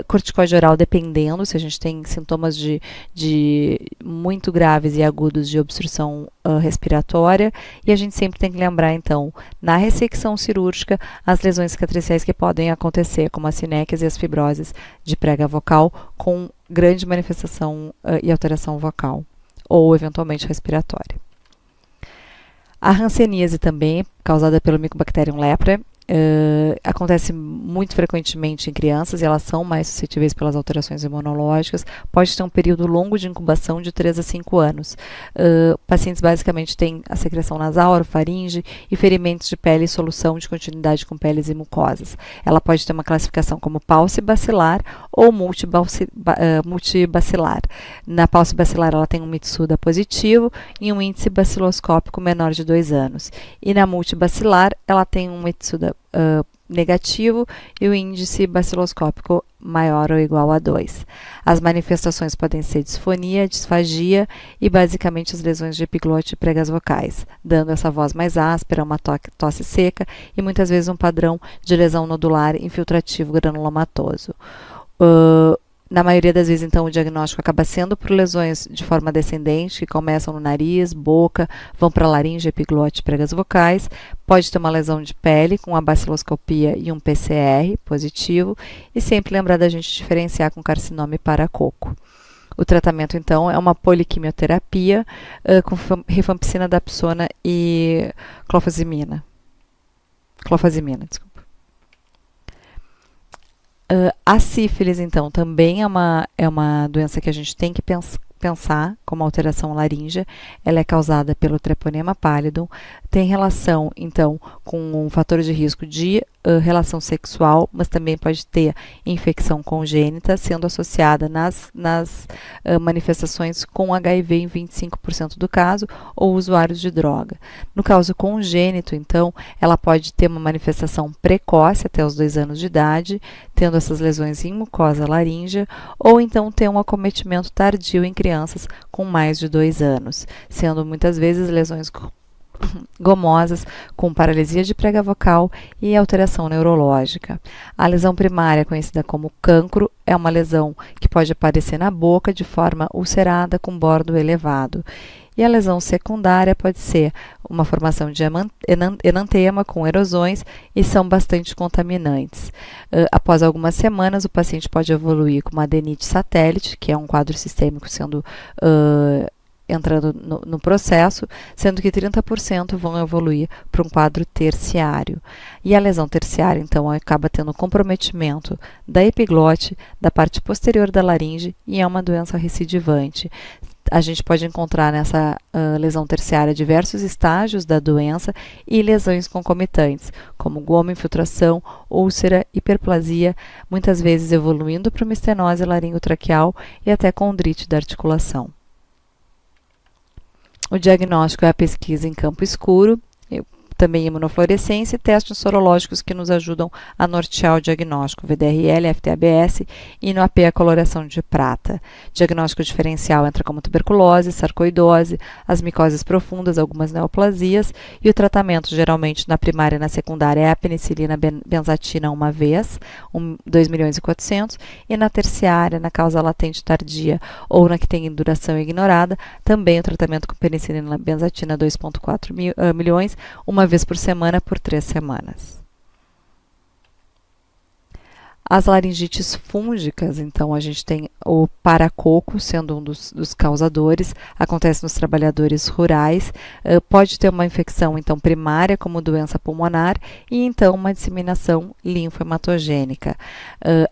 corticoide oral dependendo, se a gente tem sintomas de muito graves e agudos de obstrução respiratória, e a gente sempre tem que lembrar, então, na ressecção cirúrgica, as lesões cicatriciais que podem acontecer, como as sinéquias e as fibroses de prega vocal, com grande manifestação e alteração vocal, ou eventualmente respiratória. A hanseníase também, causada pelo Mycobacterium leprae, acontece muito frequentemente em crianças e elas são mais suscetíveis pelas alterações imunológicas. Pode ter um período longo de incubação de 3 a 5 anos. Pacientes basicamente têm a secreção nasal, orofaringe e ferimentos de pele e solução de continuidade com peles e mucosas. Ela pode ter uma classificação como paucibacilar ou multibacilar. Na paucibacilar ela tem um Mitsuda positivo e um índice baciloscópico menor de 2 anos. E na multibacilar ela tem um Mitsuda negativo e o índice baciloscópico maior ou igual a 2. As manifestações podem ser disfonia, disfagia e basicamente as lesões de epiglote e pregas vocais, dando essa voz mais áspera, uma tosse seca e muitas vezes um padrão de lesão nodular infiltrativo granulomatoso. Na maioria das vezes, então, o diagnóstico acaba sendo por lesões de forma descendente, que começam no nariz, boca, vão para a laringe, epiglote, pregas vocais. Pode ter uma lesão de pele com a baciloscopia e um PCR positivo. E sempre lembrar da gente diferenciar com carcinoma e paracoco. O tratamento, então, é uma poliquimioterapia com rifampicina, dapsona e clofazimina. Desculpa. A sífilis, então, também é uma doença que a gente tem que pensar como alteração laríngea. Ela é causada pelo Treponema pallidum, tem relação, então, com um fator de risco de relação sexual, mas também pode ter infecção congênita, sendo associada nas manifestações com HIV em 25% do caso, ou usuários de droga. No caso congênito, então, ela pode ter uma manifestação precoce até os 2 anos de idade, tendo essas lesões em mucosa laríngea, ou então ter um acometimento tardio em crianças com mais de 2 anos, sendo muitas vezes lesões gomosas, com paralisia de prega vocal e alteração neurológica. A lesão primária, conhecida como cancro, é uma lesão que pode aparecer na boca de forma ulcerada com bordo elevado. E a lesão secundária pode ser uma formação de enantema com erosões e são bastante contaminantes. Após algumas semanas, o paciente pode evoluir com uma adenite satélite, que é um quadro sistêmico entrando no processo, sendo que 30% vão evoluir para um quadro terciário. E a lesão terciária, então, acaba tendo comprometimento da epiglote, da parte posterior da laringe e é uma doença recidivante. A gente pode encontrar nessa lesão terciária diversos estágios da doença e lesões concomitantes, como goma, infiltração, úlcera, hiperplasia, muitas vezes evoluindo para uma estenose laringotraqueal e até condrite da articulação. O diagnóstico é a pesquisa em campo escuro, também imunofluorescência e testes sorológicos que nos ajudam a nortear o diagnóstico, VDRL, FTABS e no AP a coloração de prata. Diagnóstico diferencial entra como tuberculose, sarcoidose, as micoses profundas, algumas neoplasias e o tratamento geralmente na primária e na secundária é a penicilina benzatina uma vez, 2.400.000 e na terciária, na causa latente tardia ou na que tem duração ignorada, também o tratamento com penicilina benzatina 2,4 milhões, uma vez por semana por 3 semanas. As laringites fúngicas, então, a gente tem o paracoco sendo um dos causadores, acontece nos trabalhadores rurais, pode ter uma infecção, então, primária, como doença pulmonar, e, então, uma disseminação linfohematogênica.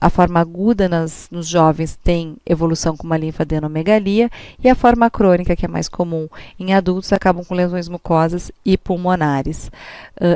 A forma aguda nos jovens tem evolução com uma linfadenomegalia, e a forma crônica, que é mais comum em adultos, acabam com lesões mucosas e pulmonares.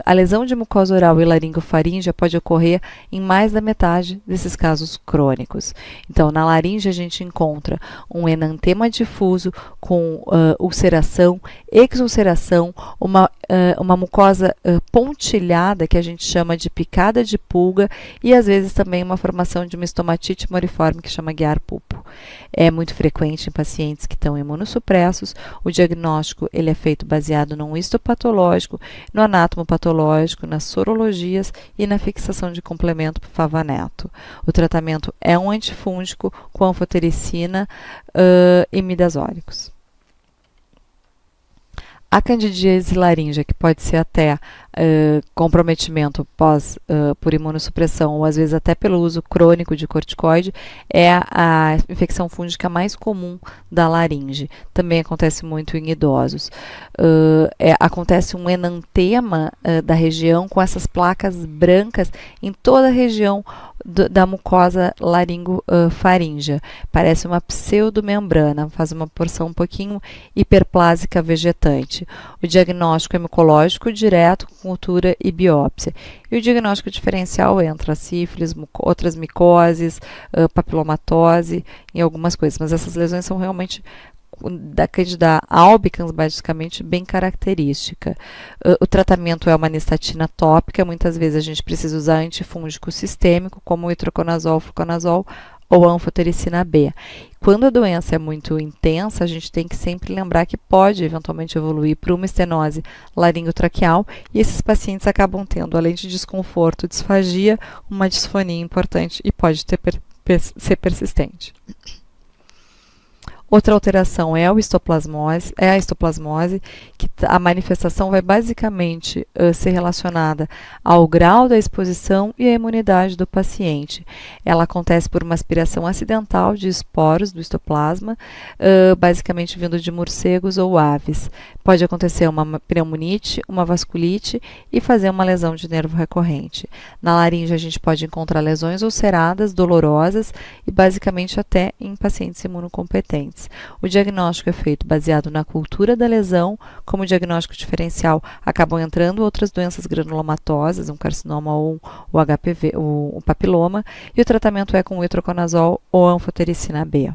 A lesão de mucosa oral e laringofaríngea pode ocorrer em mais da metade desses casos crônicos. Então, na laringe a gente encontra um enantema difuso com ulceração, exulceração, uma mucosa pontilhada, que a gente chama de picada de pulga, e às vezes também uma formação de uma estomatite moriforme, que chama guiar-pupo. É muito frequente em pacientes que estão imunossupressos. O diagnóstico ele é feito baseado num histopatológico, no anatomopatológico, nas sorologias e na fixação de complemento para Favaneto. O tratamento é um antifúngico com anfotericina e imidazólicos. A candidíase laríngea, que pode ser até comprometimento por imunossupressão ou às vezes até pelo uso crônico de corticoide, é a infecção fúngica mais comum da laringe. Também acontece muito em idosos. Acontece um enantema da região com essas placas brancas em toda a região da mucosa laringofaríngea. Parece uma pseudomembrana, faz uma porção um pouquinho hiperplásica vegetante. O diagnóstico é micológico direto, com cultura e biópsia. E o diagnóstico diferencial entra sífilis, outras micoses, papilomatose e algumas coisas. Mas essas lesões são realmente da Candida albicans, basicamente, bem característica. O tratamento é uma anistatina tópica, muitas vezes a gente precisa usar antifúngico sistêmico, como o itraconazol, fluconazol ou a anfotericina B. Quando a doença é muito intensa, a gente tem que sempre lembrar que pode eventualmente evoluir para uma estenose laringotraqueal e esses pacientes acabam tendo, além de desconforto, disfagia, uma disfonia importante e pode ser persistente. Outra alteração é a histoplasmose, que a manifestação vai basicamente ser relacionada ao grau da exposição e à imunidade do paciente. Ela acontece por uma aspiração acidental de esporos do histoplasma, basicamente vindo de morcegos ou aves. Pode acontecer uma pneumonite, uma vasculite e fazer uma lesão de nervo recorrente. Na laringe a gente pode encontrar lesões ulceradas, dolorosas e basicamente até em pacientes imunocompetentes. O diagnóstico é feito baseado na cultura da lesão. Como diagnóstico diferencial, acabam entrando outras doenças granulomatosas, um carcinoma ou o HPV, o papiloma, e o tratamento é com o itraconazol ou anfotericina B.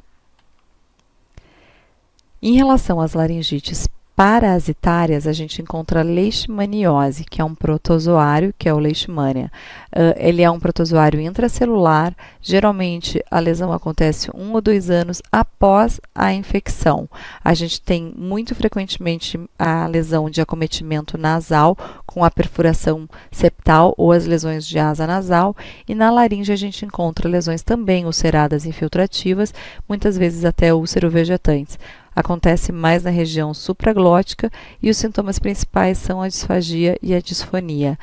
Em relação às laringites parasitárias, a gente encontra leishmaniose, que é um protozoário, que é o Leishmania. Ele é um protozoário intracelular. Geralmente, a lesão acontece 1 ou 2 anos após a infecção. A gente tem muito frequentemente a lesão de acometimento nasal, com a perfuração septal ou as lesões de asa nasal. E na laringe, a gente encontra lesões também ulceradas infiltrativas, muitas vezes até úlcero-vegetantes. Acontece mais na região supraglótica e os sintomas principais são a disfagia e a disfonia.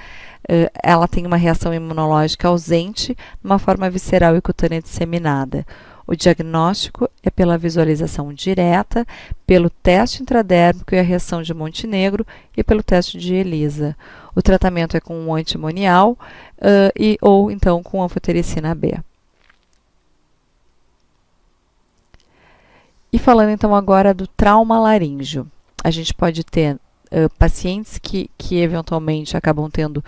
Ela tem uma reação imunológica ausente, uma forma visceral e cutânea disseminada. O diagnóstico é pela visualização direta, pelo teste intradérmico e a reação de Montenegro e pelo teste de ELISA. O tratamento é com um antimonial ou então com anfotericina B. E falando então agora do trauma laríngeo, a gente pode ter pacientes que eventualmente acabam tendo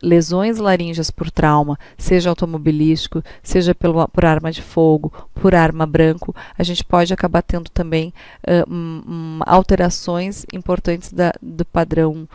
lesões laríngeas por trauma, seja automobilístico, seja por arma de fogo, por arma branco. A gente pode acabar tendo também alterações importantes do padrão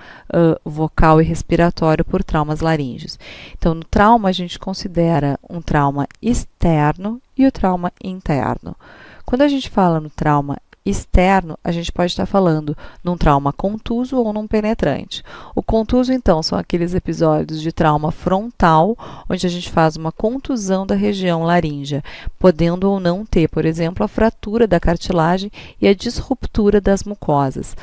vocal e respiratório por traumas laríngeos. Então, no trauma, a gente considera um trauma externo e o trauma interno. Quando a gente fala no trauma externo, a gente pode estar falando num trauma contuso ou num penetrante. O contuso, então, são aqueles episódios de trauma frontal, onde a gente faz uma contusão da região laríngea, podendo ou não ter, por exemplo, a fratura da cartilagem e a disruptura das mucosas.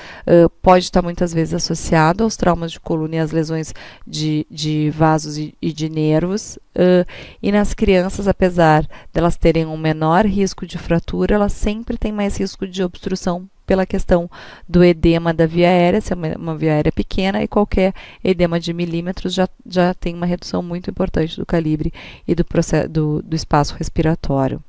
Pode estar muitas vezes associado aos traumas de coluna e às lesões de vasos e de nervos. E nas crianças, apesar delas terem um menor risco de fratura, elas sempre têm mais risco de obstrução pela questão do edema da via aérea, se é uma via aérea pequena, e qualquer edema de milímetros já tem uma redução muito importante do calibre e do espaço respiratório.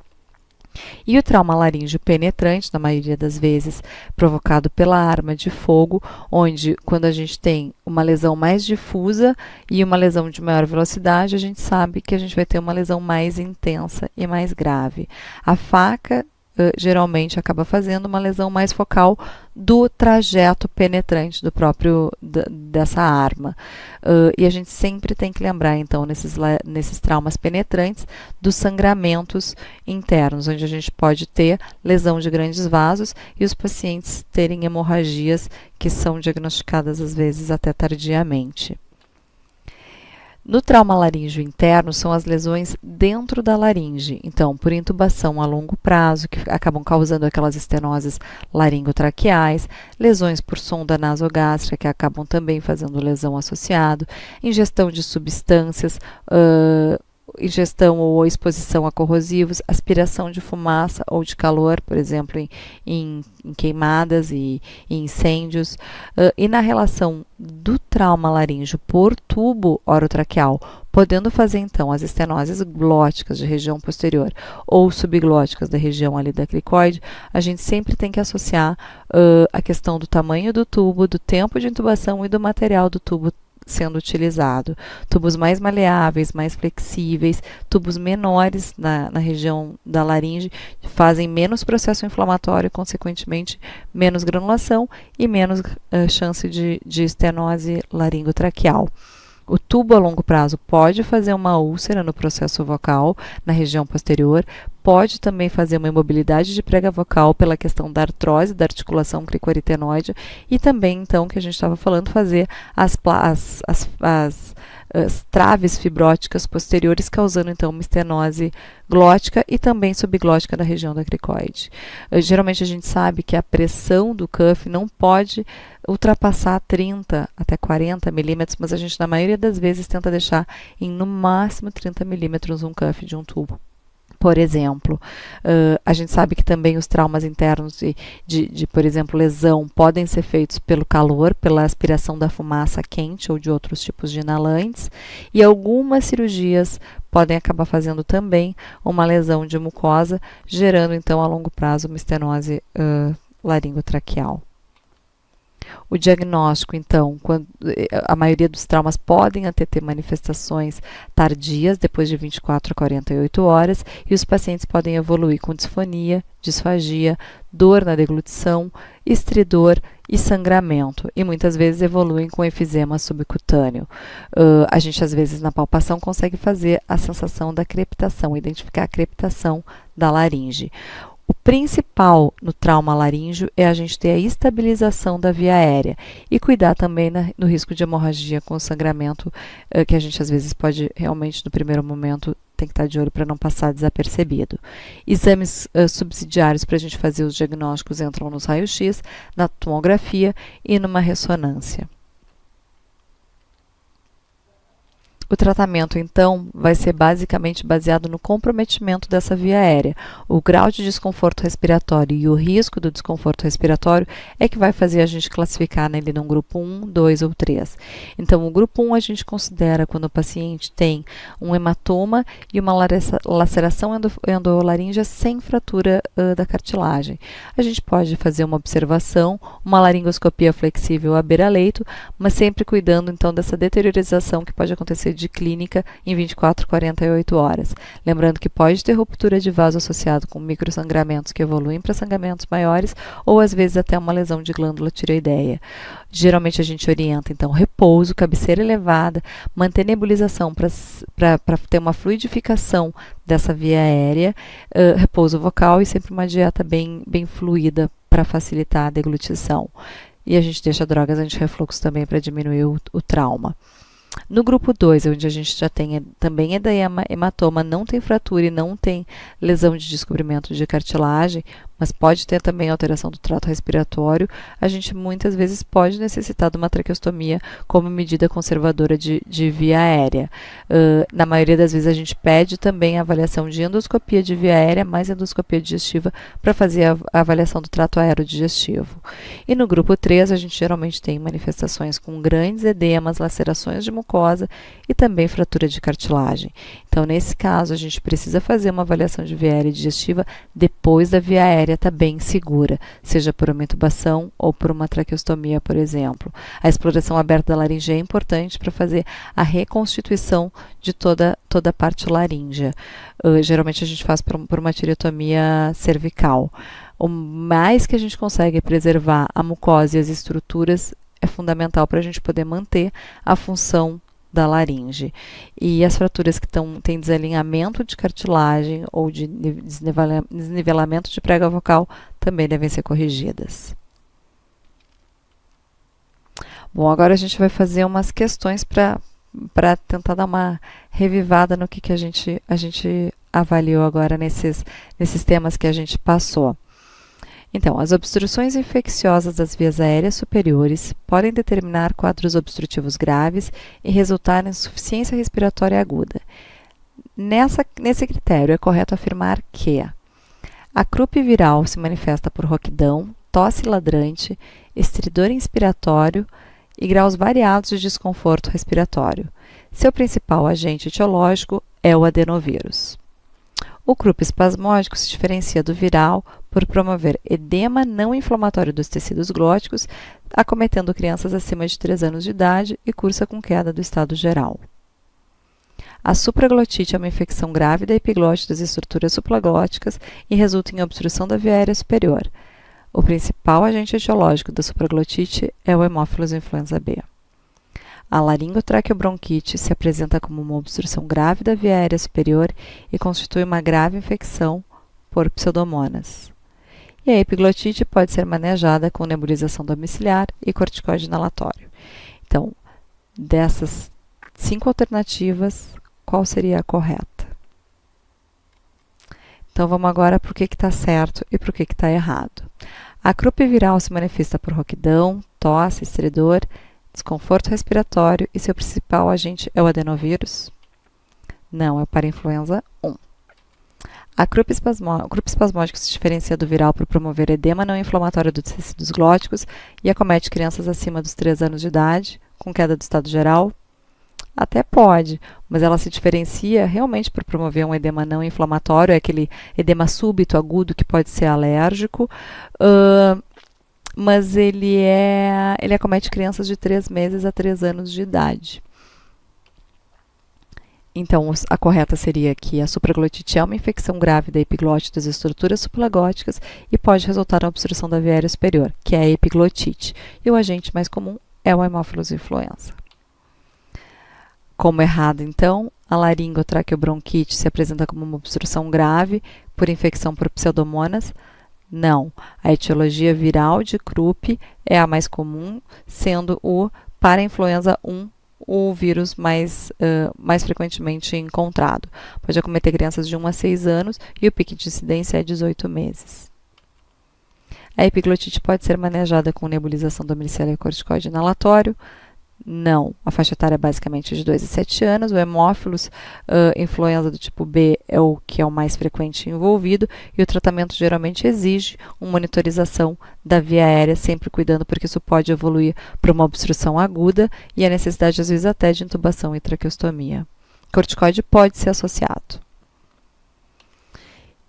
E o trauma laríngeo penetrante, na maioria das vezes, provocado pela arma de fogo, onde, quando a gente tem uma lesão mais difusa e uma lesão de maior velocidade, a gente sabe que a gente vai ter uma lesão mais intensa e mais grave. A faca geralmente acaba fazendo uma lesão mais focal do trajeto penetrante dessa arma. E a gente sempre tem que lembrar, então, nesses traumas penetrantes, dos sangramentos internos, onde a gente pode ter lesão de grandes vasos e os pacientes terem hemorragias que são diagnosticadas, às vezes, até tardiamente. No trauma laríngeo interno, são as lesões dentro da laringe, então, por intubação a longo prazo, que acabam causando aquelas estenoses laringotraqueais, lesões por sonda nasogástrica, que acabam também fazendo lesão associado, ingestão de substâncias, ingestão ou exposição a corrosivos, aspiração de fumaça ou de calor, por exemplo, em queimadas e incêndios. E na relação do trauma laríngeo por tubo orotraqueal, podendo fazer então as estenoses glóticas de região posterior ou subglóticas da região ali da cricoide, a gente sempre tem que associar a questão do tamanho do tubo, do tempo de intubação e do material do tubo sendo utilizado. Tubos mais maleáveis, mais flexíveis, tubos menores na região da laringe fazem menos processo inflamatório, consequentemente menos granulação e menos chance de estenose laringotraqueal. O tubo a longo prazo pode fazer uma úlcera no processo vocal, na região posterior, pode também fazer uma imobilidade de prega vocal pela questão da artrose da articulação cricoaritenoide e também, então, que a gente estava falando, fazer as traves fibróticas posteriores, causando, então, uma estenose glótica e também subglótica da região da cricoide. Geralmente, a gente sabe que a pressão do cuff não pode ultrapassar 30 até 40 milímetros, mas a gente, na maioria das vezes, tenta deixar em, no máximo, 30 milímetros um cuff de um tubo. Por exemplo, a gente sabe que também os traumas internos de, por exemplo, lesão podem ser feitos pelo calor, pela aspiração da fumaça quente ou de outros tipos de inalantes, e algumas cirurgias podem acabar fazendo também uma lesão de mucosa, gerando então a longo prazo uma estenose laringotraqueal. O diagnóstico, então, a maioria dos traumas podem até ter manifestações tardias, depois de 24 a 48 horas, e os pacientes podem evoluir com disfonia, disfagia, dor na deglutição, estridor e sangramento, e muitas vezes evoluem com efizema subcutâneo. A gente, às vezes, na palpação, consegue fazer a sensação da crepitação, identificar a crepitação da laringe. O principal no trauma laríngeo é a gente ter a estabilização da via aérea e cuidar também no risco de hemorragia com sangramento, que a gente às vezes pode realmente no primeiro momento tem que estar de olho para não passar desapercebido. Exames subsidiários para a gente fazer os diagnósticos entram nos raios-x, na tomografia e numa ressonância. O tratamento, então, vai ser basicamente baseado no comprometimento dessa via aérea. O grau de desconforto respiratório e o risco do desconforto respiratório é que vai fazer a gente classificar nele num grupo 1, 2 ou 3. Então, o grupo 1 a gente considera quando o paciente tem um hematoma e uma laceração endolaríngea sem fratura da cartilagem. A gente pode fazer uma observação, uma laringoscopia flexível à beira-leito, mas sempre cuidando, então, dessa deteriorização que pode acontecer de clínica em 24 a 48 horas. Lembrando que pode ter ruptura de vaso associado com microsangramentos que evoluem para sangramentos maiores ou às vezes até uma lesão de glândula tireoideia. Geralmente a gente orienta então repouso, cabeceira elevada, manter nebulização para ter uma fluidificação dessa via aérea, repouso vocal e sempre uma dieta bem fluida para facilitar a deglutição. E a gente deixa drogas antirrefluxo também para diminuir o trauma. No grupo 2, onde a gente já tem também edema, hematoma, não tem fratura e não tem lesão de descobrimento de cartilagem, mas pode ter também alteração do trato respiratório, a gente muitas vezes pode necessitar de uma traqueostomia como medida conservadora de via aérea. Na maioria das vezes a gente pede também a avaliação de endoscopia de via aérea, mais endoscopia digestiva, para fazer a avaliação do trato aerodigestivo. E no grupo 3, a gente geralmente tem manifestações com grandes edemas, lacerações de mucosa e também fratura de cartilagem. Então, nesse caso, a gente precisa fazer uma avaliação de via aérea digestiva depois da via aérea estar bem segura, seja por uma intubação ou por uma traqueostomia, por exemplo. A exploração aberta da laringe é importante para fazer a reconstituição de toda a parte laríngea. Geralmente a gente faz por uma tireotomia cervical. O mais que a gente consegue preservar a mucosa e as estruturas é fundamental para a gente poder manter a função da laringe. E as fraturas que têm desalinhamento de cartilagem ou de desnivelamento de prega vocal também devem ser corrigidas. Bom, agora a gente vai fazer umas questões para tentar dar uma revivada no que a gente avaliou agora nesses temas que a gente passou. Então, as obstruções infecciosas das vias aéreas superiores podem determinar quadros obstrutivos graves e resultar em insuficiência respiratória aguda. Nesse critério, é correto afirmar que a croup viral se manifesta por rouquidão, tosse ladrante, estridor inspiratório e graus variados de desconforto respiratório. Seu principal agente etiológico é o adenovírus. O croup espasmódico se diferencia do viral por promover edema não inflamatório dos tecidos glóticos, acometendo crianças acima de 3 anos de idade e cursa com queda do estado geral. A supraglotite é uma infecção grave da epiglote das estruturas supraglóticas e resulta em obstrução da via aérea superior. O principal agente etiológico da supraglotite é o Haemophilus influenza B. A laringotraqueobronquite se apresenta como uma obstrução grave da via aérea superior e constitui uma grave infecção por pseudomonas. E a epiglotite pode ser manejada com nebulização domiciliar e corticóide inalatório. Então, dessas 5 alternativas, qual seria a correta? Então, vamos agora para o que está certo e para o que está errado. A croup viral se manifesta por rouquidão, tosse, estridor, desconforto respiratório e seu principal agente é o adenovírus? Não, é o parainfluenza 1. A croup espasmódica se diferencia do viral por promover edema não inflamatório dos tecidos glóticos e acomete crianças acima dos 3 anos de idade, com queda do estado geral? Até pode, mas ela se diferencia realmente por promover um edema não inflamatório, é aquele edema súbito, agudo, que pode ser alérgico, mas ele acomete crianças de 3 meses a 3 anos de idade. Então, a correta seria que a supraglotite é uma infecção grave da epiglote das estruturas supraglóticas e pode resultar na obstrução da via aérea superior, que é a epiglotite. E o agente mais comum é o Haemophilus influenza. Como errado, então, a laringotraqueobronquite se apresenta como uma obstrução grave por infecção por pseudomonas? Não. A etiologia viral de Krupp é a mais comum, sendo o parainfluenza 1 o vírus mais frequentemente encontrado. Pode acometer crianças de 1 a 6 anos e o pico de incidência é 18 meses. A epiglotite pode ser manejada com nebulização do micelio corticoide inalatório? Não. A faixa etária é basicamente de 2 a 7 anos. O Haemophilus influenza do tipo B é o que é o mais frequente envolvido e o tratamento geralmente exige uma monitorização da via aérea, sempre cuidando porque isso pode evoluir para uma obstrução aguda e a necessidade, às vezes, até de intubação e traqueostomia. Corticoide pode ser associado.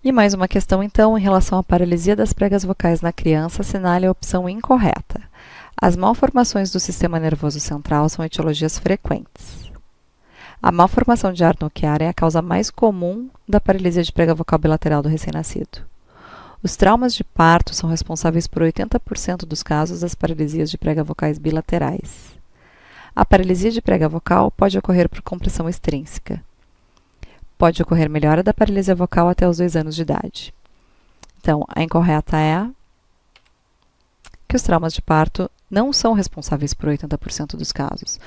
E mais uma questão, então, em relação à paralisia das pregas vocais na criança, assinale a opção incorreta. As malformações do sistema nervoso central são etiologias frequentes. A malformação de Arnold-Chiari é a causa mais comum da paralisia de prega vocal bilateral do recém-nascido. Os traumas de parto são responsáveis por 80% dos casos das paralisias de prega vocais bilaterais. A paralisia de prega vocal pode ocorrer por compressão extrínseca. Pode ocorrer melhora da paralisia vocal até os 2 anos de idade. Então, a incorreta é que os traumas de parto não são responsáveis por 80% dos casos.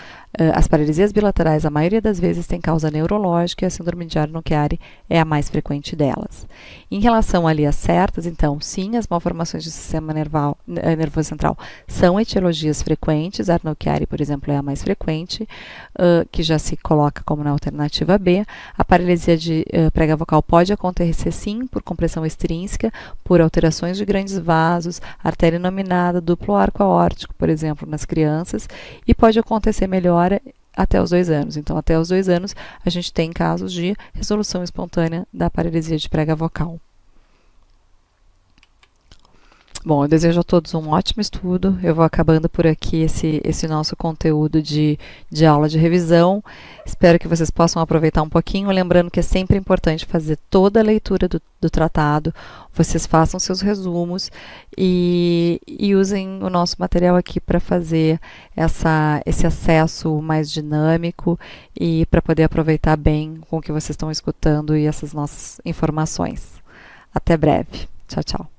As paralisias bilaterais, a maioria das vezes, têm causa neurológica e a síndrome de Arnold-Chiari é a mais frequente delas. Em relação ali às certas, então, sim, as malformações do sistema nervoso central são etiologias frequentes. Arnold-Chiari, por exemplo, é a mais frequente, que já se coloca como na alternativa B. A paralisia de prega vocal pode acontecer, sim, por compressão extrínseca, por alterações de grandes vasos, artéria nominada, duplo arco aórtico, por exemplo, nas crianças, e pode acontecer melhora até os 2 anos. Então, até os 2 anos, a gente tem casos de resolução espontânea da paralisia de prega vocal. Bom, eu desejo a todos um ótimo estudo. Eu vou acabando por aqui esse nosso conteúdo de aula de revisão. Espero que vocês possam aproveitar um pouquinho, lembrando que é sempre importante fazer toda a leitura do tratado, vocês façam seus resumos e usem o nosso material aqui para fazer esse acesso mais dinâmico e para poder aproveitar bem com o que vocês estão escutando e essas nossas informações. Até breve. Tchau, tchau.